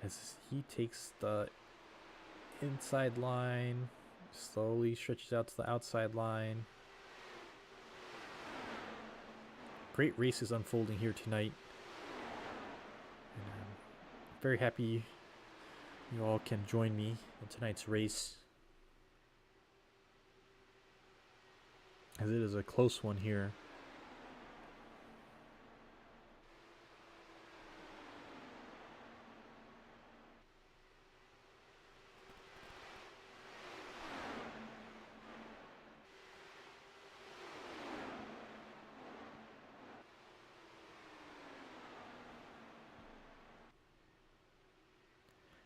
as he takes the inside line, slowly stretches out to the outside line. Great races unfolding here tonight. And I'm very happy you all can join me in tonight's race, as it is a close one here.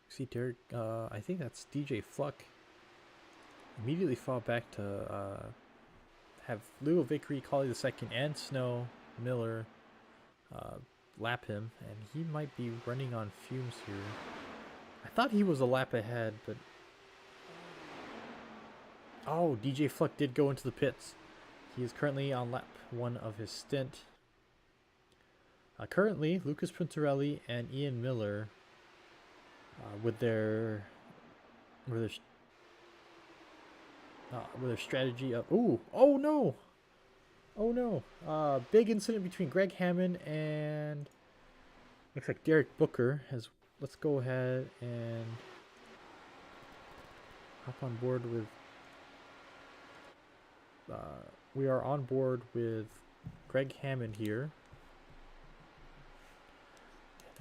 See Derek, I think that's DJ Fluck, immediately fall back to have Lugo Vickery, Cawley II, and Snow Miller lap him, and he might be running on fumes here. I thought he was a lap ahead, but oh, DJ Fluck did go into the pits. He is currently on lap 1 of his stint. Currently, Lucas Puntarelli and Ian Miller, with their strategy of oh no, big incident between Greg Hammond and looks like Derek Booker. Let's go ahead and hop on board with we are on board with Greg Hammond here.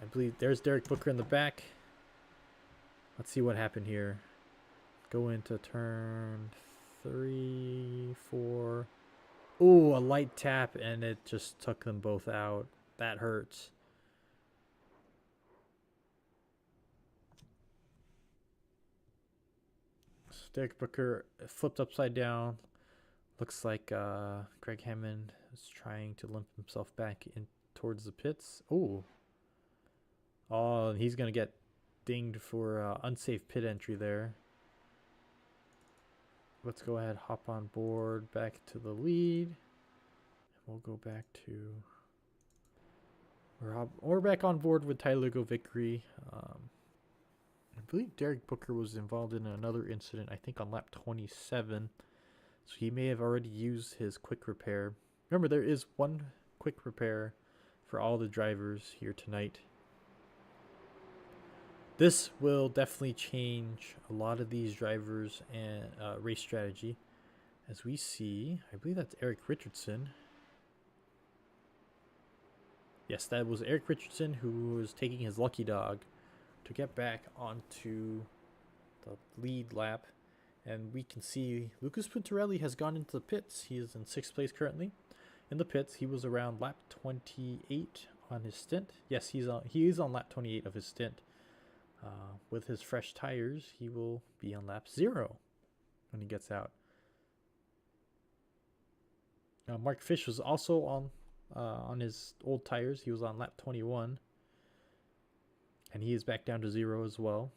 I believe there's Derek Booker in the back. Let's see what happened here. Go into turn 3, 4. Ooh, a light tap, and it just took them both out. That hurts. So Derek Booker flipped upside down. Looks like Greg Hammond is trying to limp himself back in towards the pits. Ooh. Oh, and he's going to get dinged for unsafe pit entry there. Let's go ahead, hop on board back to the lead. We'll go back to... We're back on board with Tyler Lugo Vickery. I believe Derek Booker was involved in another incident, I think on lap 27. So he may have already used his quick repair. Remember, there is one quick repair for all the drivers here tonight. This will definitely change a lot of these drivers and race strategy. As we see, I believe that's Erik Richardson. Yes, that was Erik Richardson, who was taking his lucky dog to get back onto the lead lap. And we can see Lucas Puntarelli has gone into the pits. He is in 6th place currently. In the pits, he was around lap 28 on his stint. Yes, he is on lap 28 of his stint. With his fresh tires, he will be on lap 0 when he gets out. Mark Fish was also on his old tires. He was on lap 21. And he is back down to 0 as well.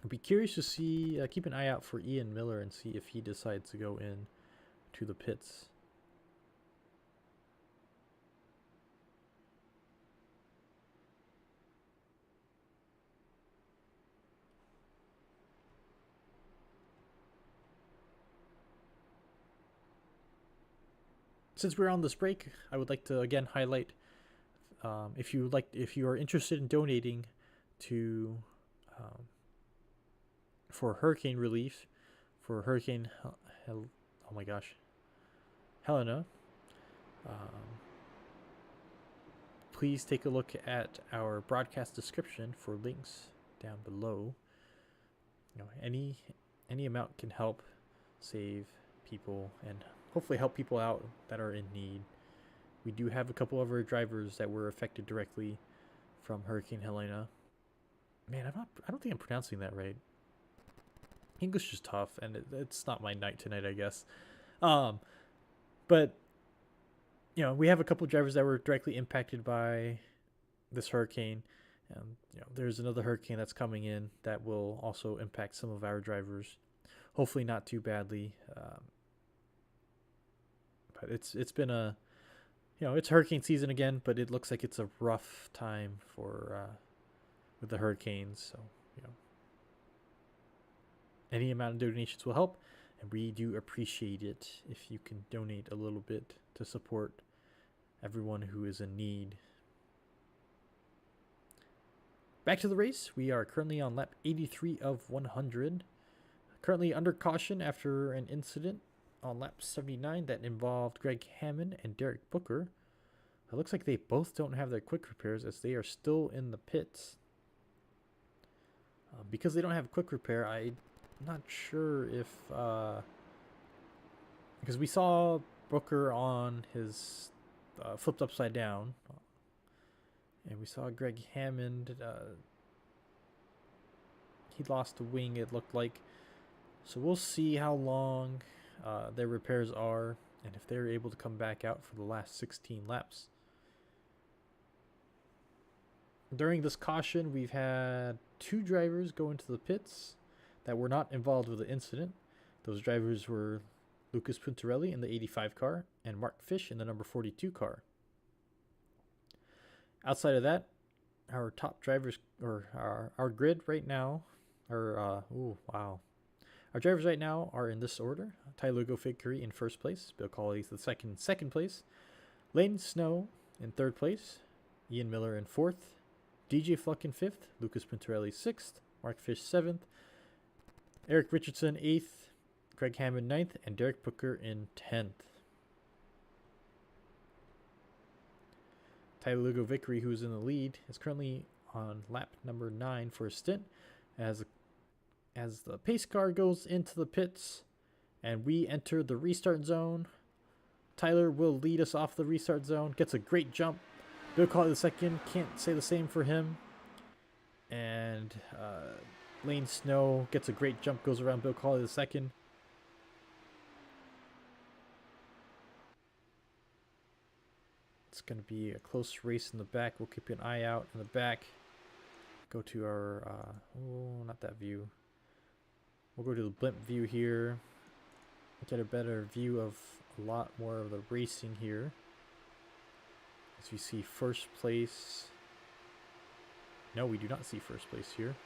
I'd be curious to see, keep an eye out for Ian Miller and see if he decides to go in to the pits. Since we're on this break, I would like to again highlight if you are interested in donating to for hurricane relief for Hurricane oh my gosh, Helena. Um, please take a look at our broadcast description for links down below. Any amount can help save people and hopefully help people out that are in need. We do have a couple of our drivers that were affected directly from Hurricane Helena. Man, I don't think I'm pronouncing that right. English is tough, and it's not my night tonight, I guess. But we have a couple of drivers that were directly impacted by this hurricane. There's another hurricane that's coming in that will also impact some of our drivers. Hopefully, not too badly. But it's been it's hurricane season again, but it looks like it's a rough time for with the hurricanes. So any amount of donations will help, and we do appreciate it if you can donate a little bit to support everyone who is in need. Back to the race. We are currently on lap 83 of 100. Currently under caution after an incident on lap 79 that involved Greg Hammond and Derek Booker. It looks like they both don't have their quick repairs as they are still in the pits. Because they don't have quick repair, I'm not sure if... because we saw Booker on his flipped upside down. And we saw Greg Hammond. He lost a wing, it looked like. So we'll see how long their repairs are and if they're able to come back out for the last 16 laps. During this caution, we've had 2 drivers go into the pits that were not involved with the incident. Those drivers were Lucas Puntarelli in the 85 car and Mark Fish in the number 42 car. Outside of that, our top drivers, or our grid right now, our drivers right now are in this order: Tyler Vickery in first place, Bill Colley the second place, Lane Snow in third place, Ian Miller in fourth, DJ Fluck in fifth, Lucas Puntarelli sixth, Mark Fish seventh, Erik Richardson eighth, Greg Hammond ninth, and Derek Booker in 10th. Tyler Vickery, who's in the lead, is currently on lap number 9 for a stint as the pace car goes into the pits and we enter the restart zone. Tyler will lead us off the restart zone, gets a great jump. Bill Colley the second, can't say the same for him. And Lane Snow gets a great jump, goes around Bill Colley the second. It's going to be a close race in the back. We'll keep an eye out in the back. Go to our, not that view. We'll go to the blimp view here. Get a better view of a lot more of the racing here. As you see first place. No, we do not see first place here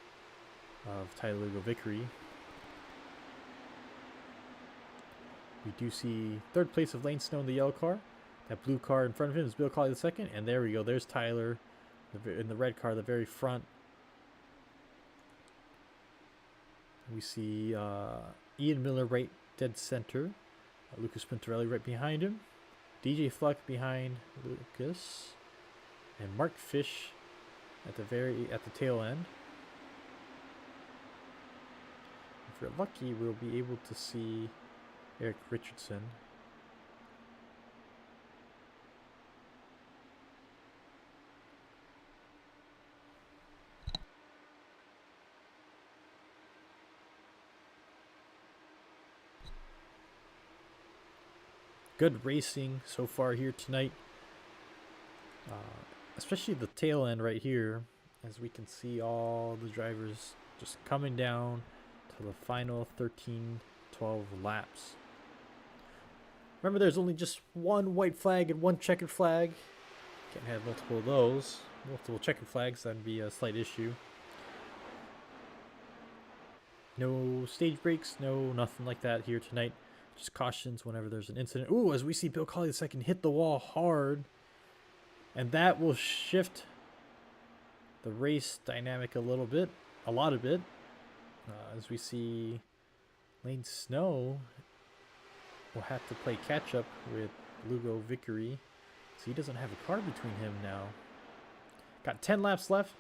of Tyler Vickery. We do see third place of Lane Snow in the yellow car. That blue car in front of him is Bill Colley the second, and there we go. There's Tyler in the red car, the very front. We see Ian Miller right dead center, Lucas Puntarelli right behind him, DJ Fluck behind Lucas, and Mark Fish at the tail end. If we're lucky, we'll be able to see Erik Richardson. Good racing so far here tonight, especially the tail end right here, as we can see all the drivers just coming down to the final 13-12 laps. Remember, there's only just one white flag and one checkered flag. Can't have multiple of those. Multiple checkered flags, that'd be a slight issue. No stage breaks, no nothing like that here tonight. Just cautions whenever there's an incident. Ooh, as we see Bill Colley II hit the wall hard. And that will shift the race dynamic a lot of bit. As we see Lane Snow will have to play catch up with Lugo Vickery, so he doesn't have a car between him now. Got 10 laps left.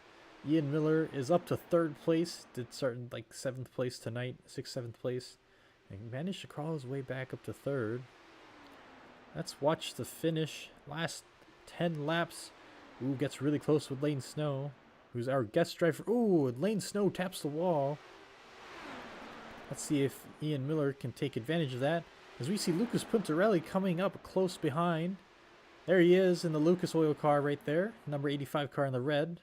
Ian Miller is up to 3rd place. Did start in like 7th place tonight, 6th, 7th place, and managed to crawl his way back up to 3rd. Let's watch the finish. Last 10 laps. Ooh, gets really close with Lane Snow, who's our guest driver. Ooh, Lane Snow taps the wall. Let's see if Ian Miller can take advantage of that, as we see Lucas Puntarelli coming up close behind. There he is in the Lucas Oil car right there, number 85 car in the red.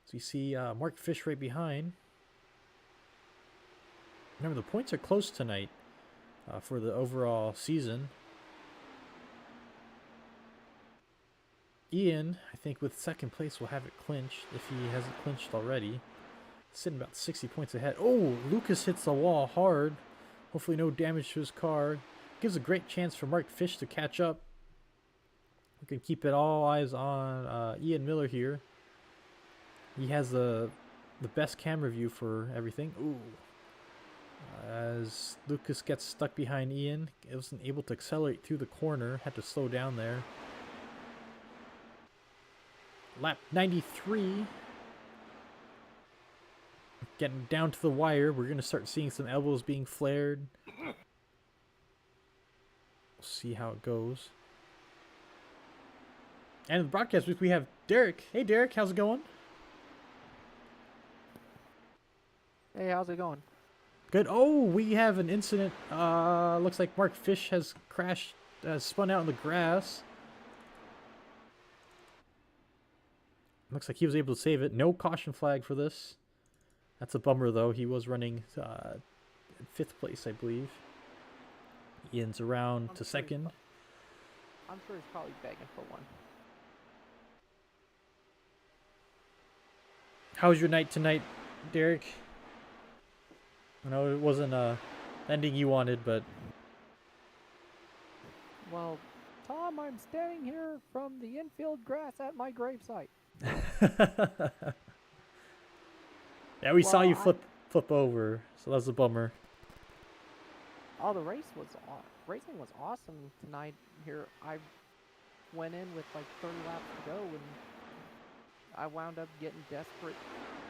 So you see Mark Fish right behind. Remember, the points are close tonight for the overall season. Ian, I think with 2nd place, will have it clinched if he hasn't clinched already. Sitting about 60 points ahead. Oh, Lucas hits the wall hard. Hopefully no damage to his car. Gives a great chance for Mark Fish to catch up. We can keep it all eyes on Ian Miller here. He has the best camera view for everything. Ooh. As Lucas gets stuck behind Ian, it wasn't able to accelerate through the corner. Had to slow down there. Lap 93. Getting down to the wire. We're going to start seeing some elbows being flared. We'll see how it goes. And in the broadcast booth, we have Derek. Hey, Derek, how's it going? Hey, how's it going? Good. Oh, we have an incident. Looks like Mark Fish has crashed, spun out in the grass. Looks like he was able to save it. No caution flag for this. That's a bummer, though. He was running 5th place, I believe. Ian's around to 2nd. I'm sure he's probably begging for one. How was your night tonight, Derek? I know it wasn't the ending you wanted, but... Well, Tom, I'm standing here from the infield grass at my gravesite. Yeah, we saw you flip over, so that's a bummer. Oh, the racing was awesome tonight. Here, I went in with like 30 laps to go, and I wound up getting desperate,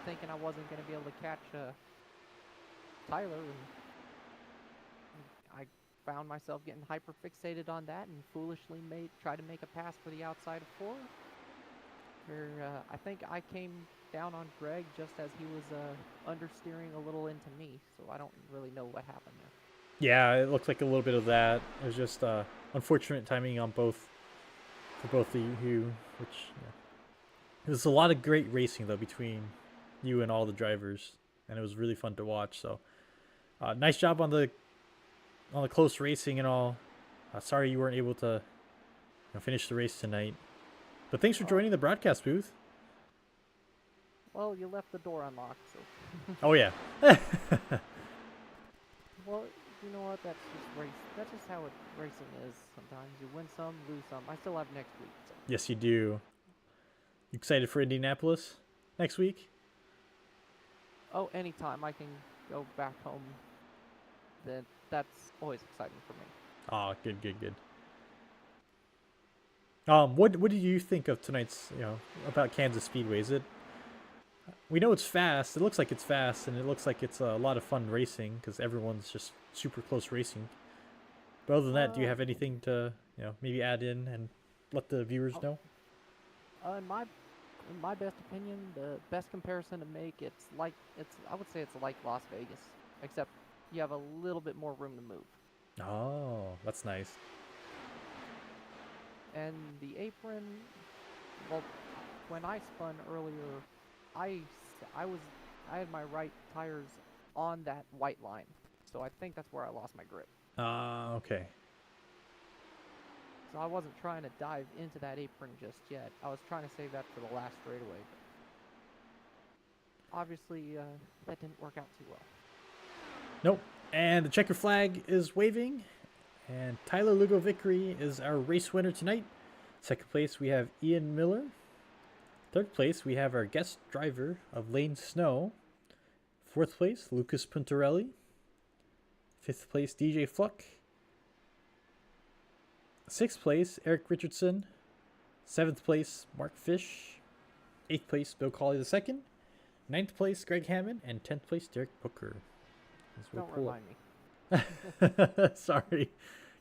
thinking I wasn't going to be able to catch Tyler, and I found myself getting hyper fixated on that, and foolishly tried to make a pass for the outside of 4. Where I think I came down on Greg just as he was understeering a little into me, so I don't really know what happened there. Yeah, it looked like a little bit of that. It was just unfortunate timing on for both of you, which there's a lot of great racing though between you and all the drivers, and it was really fun to watch. So nice job on the close racing and all. Sorry you weren't able to finish the race tonight, but thanks for joining the broadcast booth. Well, you left the door unlocked, so. Oh yeah. Well, you know what? That's just race. That's just how racing is. Sometimes you win some, lose some. I still have next week. So. Yes, you do. You excited for Indianapolis next week? Oh, anytime I can go back home, then that's always exciting for me. Oh, good. What did you think of tonight's, about Kansas Speedway? Is it? We know it's fast. It looks like it's fast, and it looks like it's a lot of fun racing because everyone's just super close racing. But other than that, do you have anything to, maybe add in and let the viewers know? In my best opinion, the best comparison to make, I would say it's like Las Vegas, except you have a little bit more room to move. Oh, that's nice. And the apron, well, when I spun earlier, I had my right tires on that white line, so I think that's where I lost my grip. Okay. So I wasn't trying to dive into that apron just yet. I was trying to save that for the last straightaway. Obviously, that didn't work out too well. Nope. And the checker flag is waving. And Tyler Lugo Vickery is our race winner tonight. 2nd place, we have Ian Miller. 3rd place, we have our guest driver of Lane Snow. 4th place, Lucas Puntarelli. 5th place, DJ Fluck. 6th place, Erik Richardson. 7th place, Mark Fish. 8th place, Bill Cawley II. 9th place, Greg Hammond. And 10th place, Derek Booker. Don't remind me. Sorry.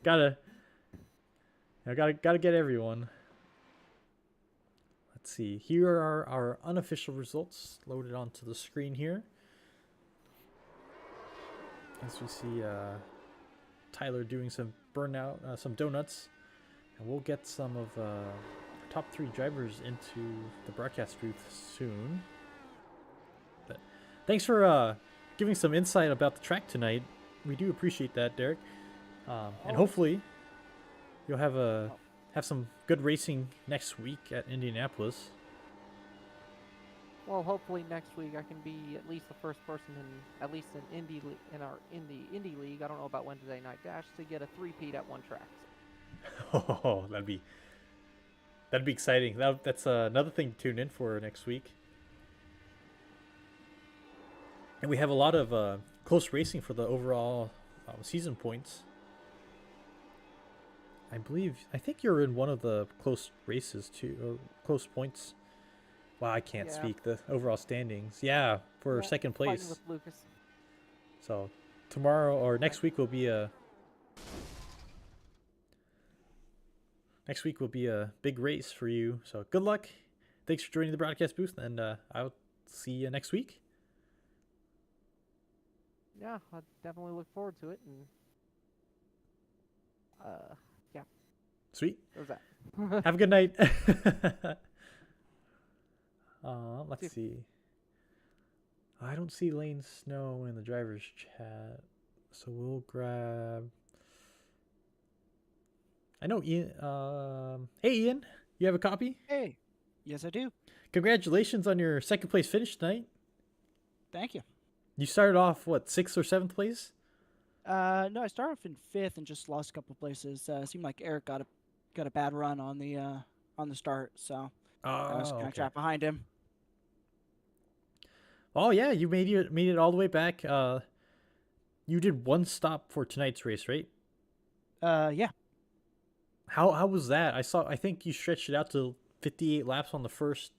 Gotta get everyone. Let's see. Here are our unofficial results loaded onto the screen here. As we see Tyler doing some burnout, some donuts. And we'll get some of top 3 drivers into the broadcast booth soon. But thanks for giving some insight about the track tonight. We do appreciate that, Derek. And hopefully you'll have some good racing next week at Indianapolis. Well, hopefully next week I can be at least the first person in at least in our Indy League. I don't know about Wednesday Night Dash to get a 3-peat at one track. Oh, that'd be exciting. That's another thing to tune in for next week. And we have a lot of close racing for the overall season points. I think you're in one of the close races too, or close points. Wow, I can't speak the overall standings. Yeah, for second place. With Lucas. So tomorrow or next week will be a big race for you. So good luck. Thanks for joining the broadcast booth, and I'll see you next week. Yeah, I definitely look forward to it. And yeah. Sweet. What was that? Have a good night. Let's see. I don't see Lane Snow in the driver's chat, so we'll grab. I know Ian. Hey Ian, you have a copy? Hey, yes I do. Congratulations on your second place finish tonight. Thank you. You started off what, 6th or 7th place? No, I started off in 5th and just lost a couple places. Seemed like Eric got a bad run on the start, so I was kind of trapped behind him. Oh yeah, you made it all the way back. You did one stop for tonight's race, right? Yeah. How was that? I think you stretched it out to 58 laps on the first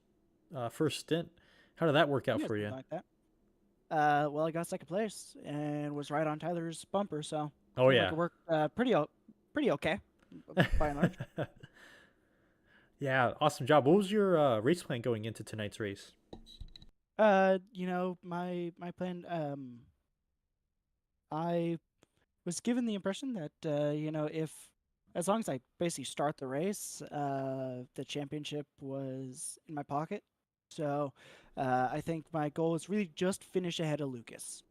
stint. How did that work out for you? Like that. Well, I got second place and was right on Tyler's bumper, so like it worked pretty okay by and large. Yeah, awesome job. What was your race plan going into tonight's race? My plan. I was given the impression that if as long as I basically start the race, the championship was in my pocket. So I think my goal is really just finish ahead of Lucas.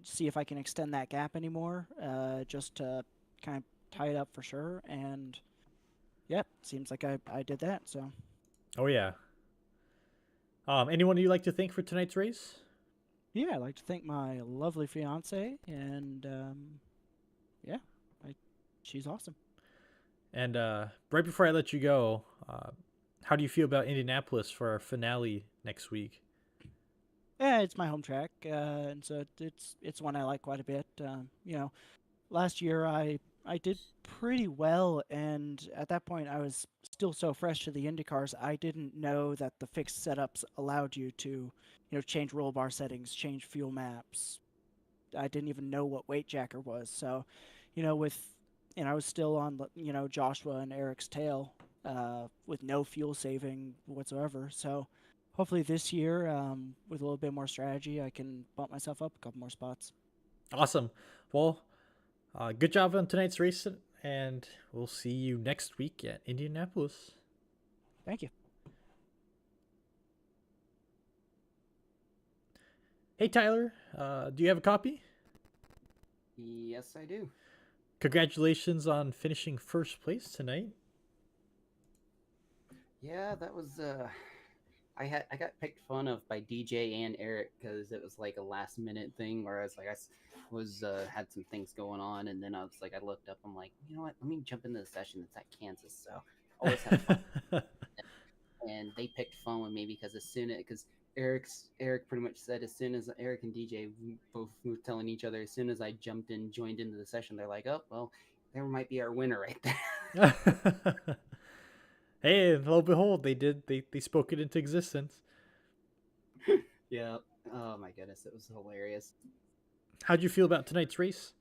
See if I can extend that gap anymore, just to kind of tie it up for sure. And yep, seems like I did that. So. Oh yeah. Anyone you'd like to thank for tonight's race? Yeah, I'd like to thank my lovely fiance, and she's awesome. And right before I let you go, how do you feel about Indianapolis for our finale next week? Yeah, it's my home track, and so it's one I like quite a bit. Last year I did pretty well, and at that point I was still so fresh to the Indy cars. I didn't know that the fixed setups allowed you to, change roll bar settings, change fuel maps. I didn't even know what weight jacker was. So, I was still on, Joshua and Eric's tail, with no fuel saving whatsoever. So hopefully this year, with a little bit more strategy, I can bump myself up a couple more spots. Awesome. Well, good job on tonight's race, and we'll see you next week at Indianapolis. Thank you. Hey, Tyler, do you have a copy? Yes, I do. Congratulations on finishing first place tonight. Yeah, that was I got picked fun of by DJ and Eric because it was like a last minute thing where I was had some things going on, and then I was like, I looked up, I'm like, you know what, let me jump into the session that's at Kansas. So always have fun. And they picked fun with me because because Eric pretty much said as soon as Eric and DJ both were telling each other as soon as I jumped in, joined into the session, they're like, "Oh, well, there might be our winner right there." Hey, and lo and behold, they spoke it into existence. Yeah. Oh my goodness, it was hilarious. How'd you feel about tonight's race?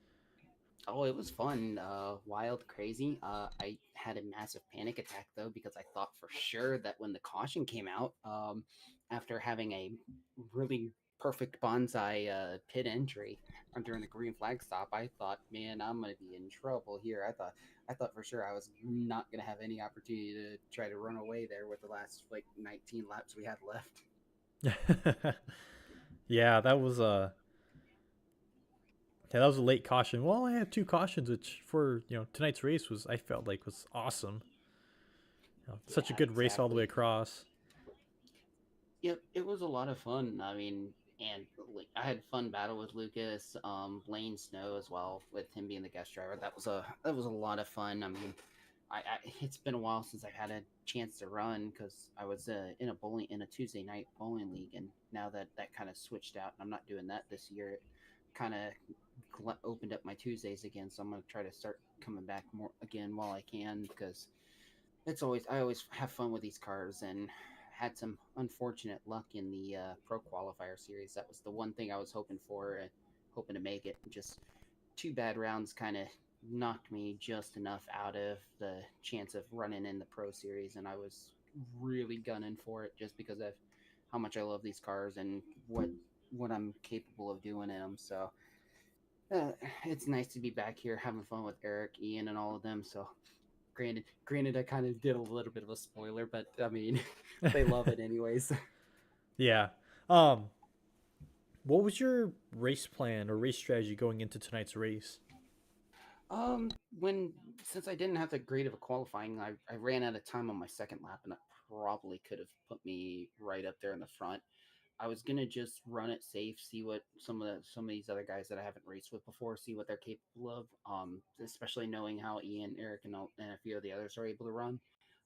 Oh, it was fun, wild, crazy. I had a massive panic attack though because I thought for sure that when the caution came out, after having a really perfect bonsai pit entry during the green flag stop, I thought, man, I'm gonna be in trouble here. I thought for sure I was not gonna have any opportunity to try to run away there with the last like 19 laps we had left. Yeah, that was yeah, that was a late caution. Well, I had 2 cautions, which for tonight's race I felt like was awesome. Such a Yeah, good race all the way exactly. across. Yep, it was a lot of fun. I mean, and like, I had fun battle with Lucas, Lane Snow as well, with him being the guest driver. That was a lot of fun. I mean, it's been a while since I've had a chance to run because I was in a Tuesday night bowling league, and now that that kind of switched out, and I'm not doing that this year. It kind of opened up my Tuesdays again, so I'm gonna try to start coming back more again while I can because I always have fun with these cars and had some unfortunate luck in the pro qualifier series. That was the one thing I was hoping for, hoping to make it. Just 2 bad rounds kind of knocked me just enough out of the chance of running in the pro series, and I was really gunning for it just because of how much I love these cars and what I'm capable of doing in them. So uh, it's nice to be back here having fun with Eric, Ian, and all of them. So granted, I kind of did a little bit of a spoiler, but I mean, they love it anyways. Yeah. What was your race plan or race strategy going into tonight's race? When since I didn't have that great of a qualifying, I ran out of time on my second lap, and that probably could have put me right up there in the front. I was gonna just run it safe, see what some of these other guys that I haven't raced with before, see what they're capable of. Especially knowing how Ian, Eric, and a few of the others are able to run.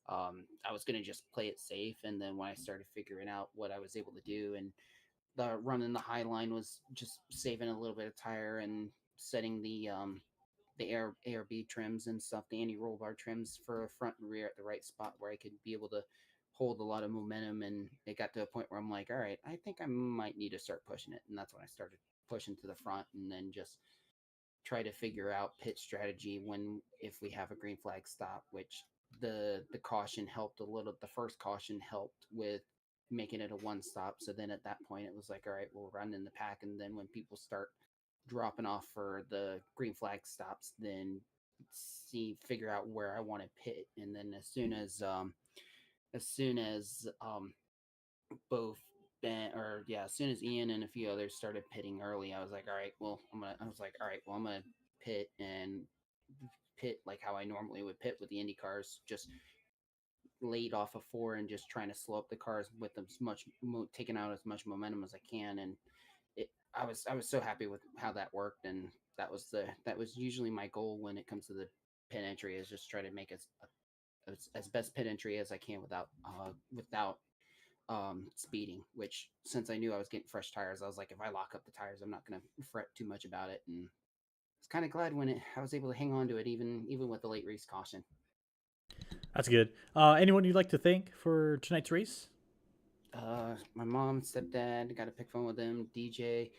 I was gonna just play it safe, and then when I started figuring out what I was able to do, and the running the high line was just saving a little bit of tire and setting the ARB trims and stuff, the anti roll bar trims for front and rear at the right spot where I could be able to hold a lot of momentum. And it got to a point where I'm like, all right, I think I might need to start pushing it. And that's when I started pushing to the front and then just try to figure out pit strategy when if we have a green flag stop, which the caution helped a little. The first caution helped with making it a one stop. So then at that point it was like, all right, we'll run in the pack, and then when people start dropping off for the green flag stops, then figure out where I want to pit, and then as soon as both Ben or yeah, as soon as Ian and a few others started pitting early, I was like, all right, well, I'm gonna pit and pit like how I normally would pit with the Indy cars, just late off of 4 and just trying to slow up the cars with as much taking out as much momentum as I can. And I was so happy with how that worked, and that was usually my goal when it comes to the pit entry, is just try to make as best pit entry as I can without speeding, which since I knew I was getting fresh tires, I was like, if I lock up the tires, I'm not going to fret too much about it. And I was kind of glad when I was able to hang on to it, even with the late race caution. That's good. Anyone you'd like to thank for tonight's race? My mom, stepdad, got to pick fun with them. DJ,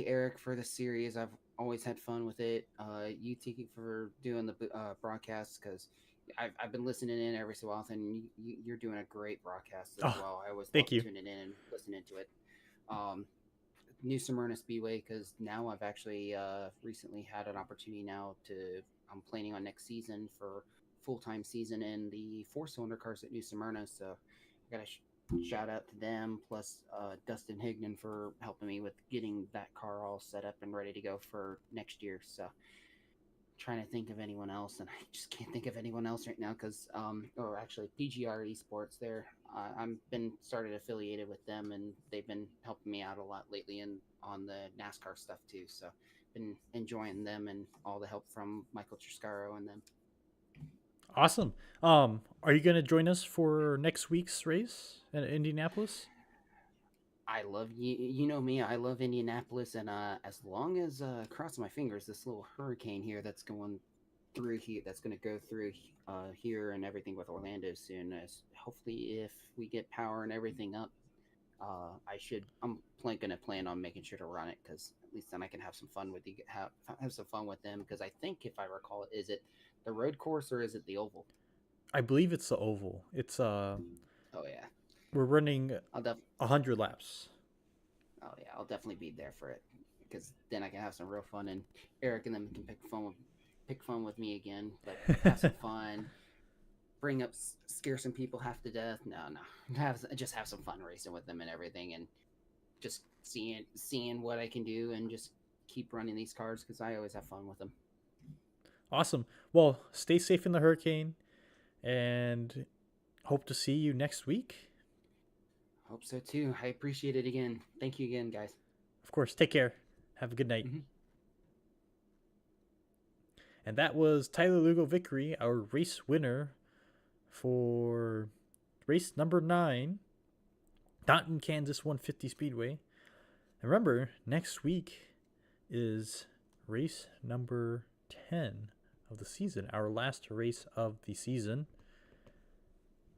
Eric for the series. I've always had fun with it. You, Tiki, for doing the broadcast, because I've been listening in every so often. You're doing a great broadcast as Oh, well. I always love thank you. tuning in and listening to it. Um, New Smyrna Speedway, because now I've actually recently had an opportunity now to. I'm planning on next season for full time season in the 4-cylinder cars at New Smyrna, so I got to shout out to them, plus Dustin Hignan for helping me with getting that car all set up and ready to go for next year. So trying to think of anyone else, and I just can't think of anyone else right now because, or actually PGR Esports. I'm been started affiliated with them, and they've been helping me out a lot lately and on the NASCAR stuff too. So been enjoying them and all the help from Michael Triscaro and them. Awesome. Are you going to join us for next week's race in Indianapolis? I love you. You know me. I love Indianapolis, and as long as cross my fingers, this little hurricane here that's going through here, that's going to go through here and everything with Orlando soon. As hopefully, if we get power and everything up, I'm going to plan on making sure to run it because at least then I can have some fun with have some fun with them. Because I think if I recall, is it the road course or is it the oval? I believe it's the oval. It's Oh yeah, we're running I'll def 100 laps. Oh yeah, I'll definitely be there for it because then I can have some real fun, and Eric and them can pick fun with me again, but have some fun, scare some people half to death. No, just have some fun racing with them and everything, and just seeing what I can do, and just keep running these cars because I always have fun with them. Awesome. Well, stay safe in the hurricane, and hope to see you next week. Hope so too. I appreciate it again. Thank you again, guys. Of course, take care. Have a good night. Mm-hmm. And that was Tyler Lugo Vickery, our race winner for race number 9, Taunton, Kansas 150 Speedway. And remember, next week is race number 10 of the season, our last race of the season.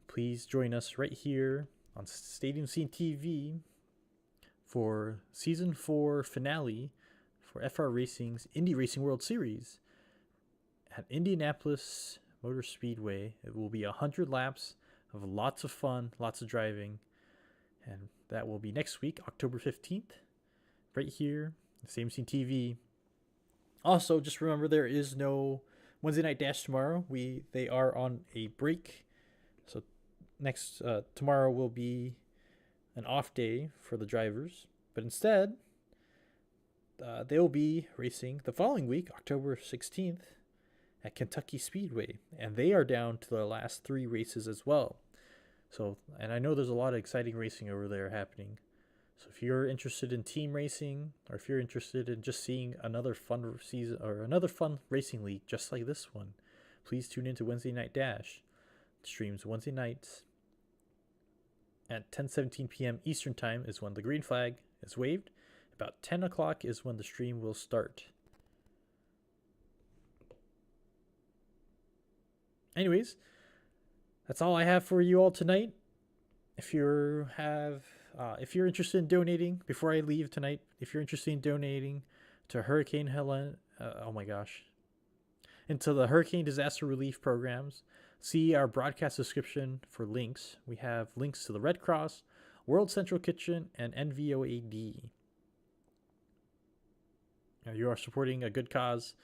Please join us right here on Stadium Scene TV for Season 4 finale for FR Racing's Indy Racing World Series at Indianapolis Motor Speedway. It will be 100 laps of lots of fun, lots of driving, and that will be next week, October 15th, right here, Stadium Scene TV. Also, just remember there is no Wednesday Night Dash tomorrow. They are on a break, so tomorrow will be an off day for the drivers, but instead they will be racing the following week, October 16th, at Kentucky Speedway, and they are down to their last 3 races as well. So, and I know there's a lot of exciting racing over there happening. So if you're interested in team racing, or if you're interested in just seeing another fun season or another fun racing league just like this one, please tune into Wednesday Night Dash. It streams Wednesday nights at 10:17 p.m. Eastern Time is when the green flag is waved. About 10 o'clock is when the stream will start. Anyways, that's all I have for you all tonight. If you're interested in donating, before I leave tonight, if you're interested in donating to Hurricane Helen, into the hurricane disaster relief programs, see our broadcast description for links. We have links to the Red Cross, World Central Kitchen, and NVOAD. Now, you are supporting a good cause,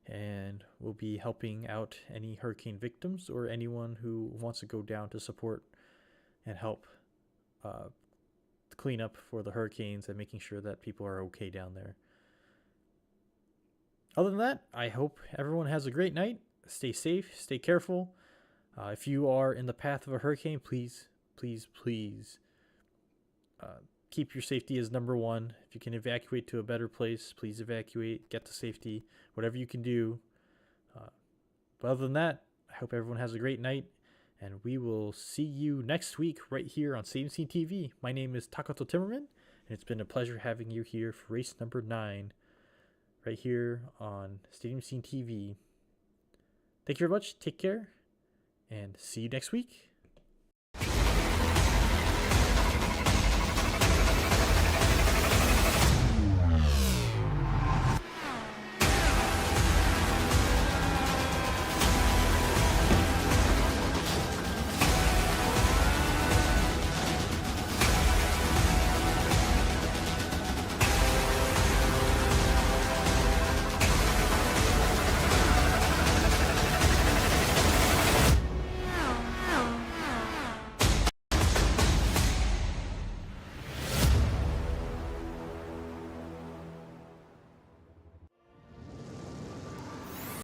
and we'll be helping out any hurricane victims or anyone who wants to go down to support and help clean up for the hurricanes and making sure that people are okay down there. Other than that, I hope everyone has a great night. Stay safe, stay careful. If you are in the path of a hurricane, please keep your safety as number one. If you can evacuate to a better place, please evacuate, get to safety, whatever you can do. But other than that, I hope everyone has a great night, and we will see you next week right here on Stadium Scene TV. My name is Takato Timmerman, and it's been a pleasure having you here for race number 9 right here on Stadium Scene TV. Thank you very much. Take care, and see you next week.